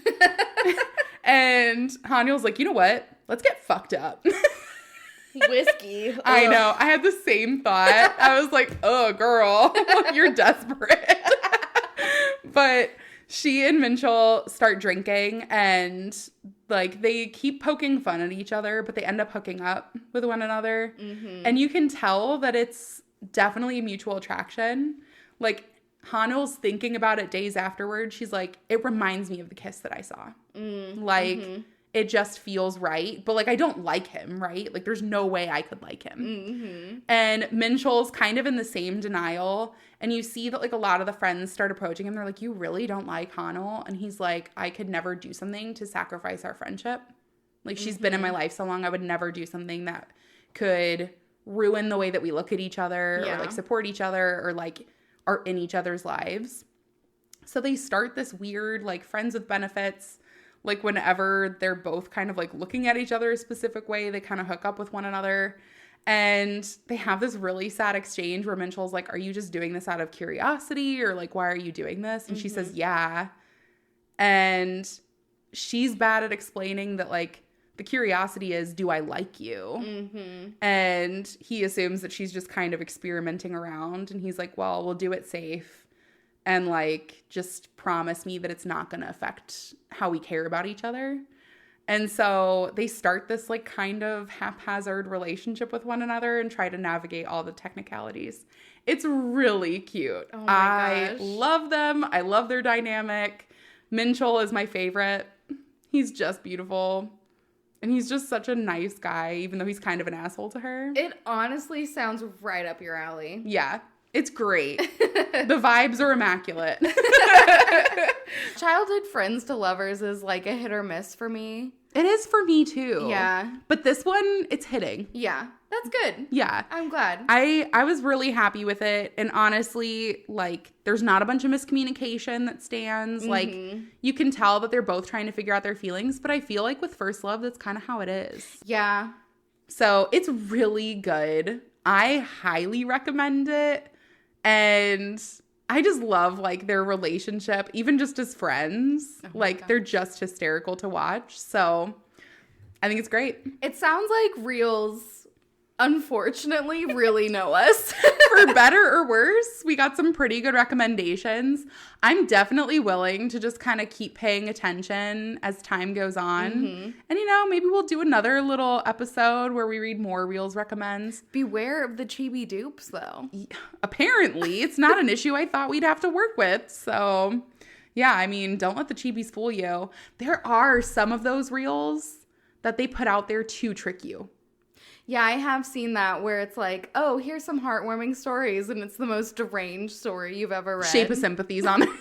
And Hanul's like, you know what? Let's get fucked up. Whiskey. I know. I had the same thought. I was like, oh, girl, you're desperate. But she and Minchul start drinking and like they keep poking fun at each other, but they end up hooking up with one another. Mm-hmm. And you can tell that it's definitely a mutual attraction. Like, Hanul's thinking about it days afterwards. She's like, it reminds me of the kiss that I saw. Like, it just feels right. But, like, I don't like him, right? Like, there's no way I could like him. Mm-hmm. And Minchul's kind of in the same denial. And you see that, like, a lot of the friends start approaching him. They're like, you really don't like Hanul? And he's like, I could never do something to sacrifice our friendship. Like, she's been in my life so long, I would never do something that could ruin the way that we look at each other or, like, support each other or, like, are in each other's lives. So they start this weird, like, friends with benefits. Like, whenever they're both kind of, like, looking at each other a specific way, they kind of hook up with one another. And they have this really sad exchange where Minchul's like, are you just doing this out of curiosity? Or, like, why are you doing this? And she says, yeah. And she's bad at explaining that, like, the curiosity is, do I like you? Mm-hmm. And he assumes that she's just kind of experimenting around. And he's like, well, we'll do it safe. and like just promise me that it's not going to affect how we care about each other. And so they start this like kind of haphazard relationship with one another and try to navigate all the technicalities. It's really cute. Oh my I gosh. love them. I love their dynamic. Minchel is my favorite. He's just beautiful. And he's just such a nice guy, even though he's kind of an asshole to her. It honestly sounds right up your alley. Yeah, it's great. The vibes are immaculate. Childhood friends to lovers is like a hit or miss for me. It is for me too. Yeah. But this one, it's hitting. Yeah. That's good. Yeah. I'm glad. I was really happy with it. And honestly, like, there's not a bunch of miscommunication that stands. Mm-hmm. Like, you can tell that they're both trying to figure out their feelings. But I feel like with First Love, that's kind of how it is. Yeah. So it's really good. I highly recommend it. And I just love, like, their relationship, even just as friends. Oh my like, gosh. they're just hysterical to watch. So I think it's great. It sounds like Reels, unfortunately, really know us. For better or worse, we got some pretty good recommendations. I'm definitely willing to just kind of keep paying attention as time goes on. Mm-hmm. And, you know, maybe we'll do another little episode where we read more Reels recommends. Beware of the chibi dupes, though. Apparently, it's not an issue I thought we'd have to work with. So, yeah, I mean, don't let the chibis fool you. There are some of those Reels that they put out there to trick you. Yeah, I have seen that where it's like, oh, here's some heartwarming stories, and it's the most deranged story you've ever read. Shape of Sympathy's on it. And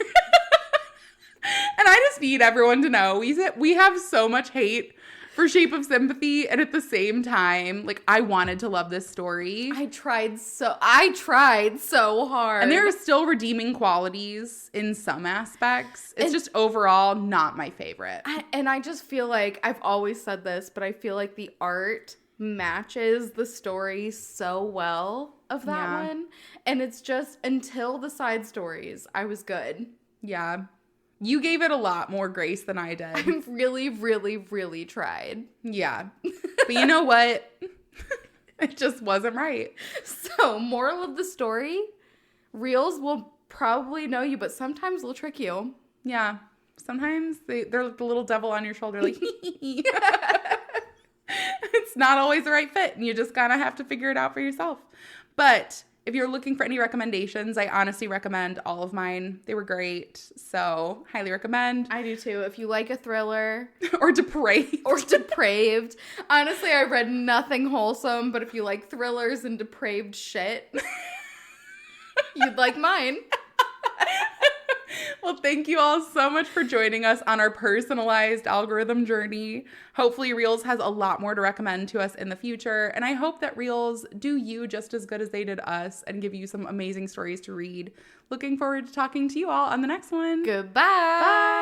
I just need everyone to know we have so much hate for Shape of Sympathy, and at the same time, like, I wanted to love this story. I tried so hard. And there are still redeeming qualities in some aspects. It's just overall not my favorite. I just feel like, I've always said this, but I feel like the art matches the story so well of that one. And it's just, until the side stories, I was good. Yeah. You gave it a lot more grace than I did. I really, really, really tried. Yeah. But you know what? It just wasn't right. So, moral of the story, Reels will probably know you, but sometimes they'll trick you. Yeah. Sometimes they're like the little devil on your shoulder, like, it's not always the right fit, and you just kind of have to figure it out for yourself. But if you're looking for any recommendations, I honestly recommend all of mine. They were great. So, highly recommend. I do too. If you like a thriller. Or depraved. Honestly, I read nothing wholesome, but if you like thrillers and depraved shit, you'd like mine. Well, thank you all so much for joining us on our personalized algorithm journey. Hopefully, Reels has a lot more to recommend to us in the future. And I hope that Reels do you just as good as they did us and give you some amazing stories to read. Looking forward to talking to you all on the next one. Goodbye. Bye.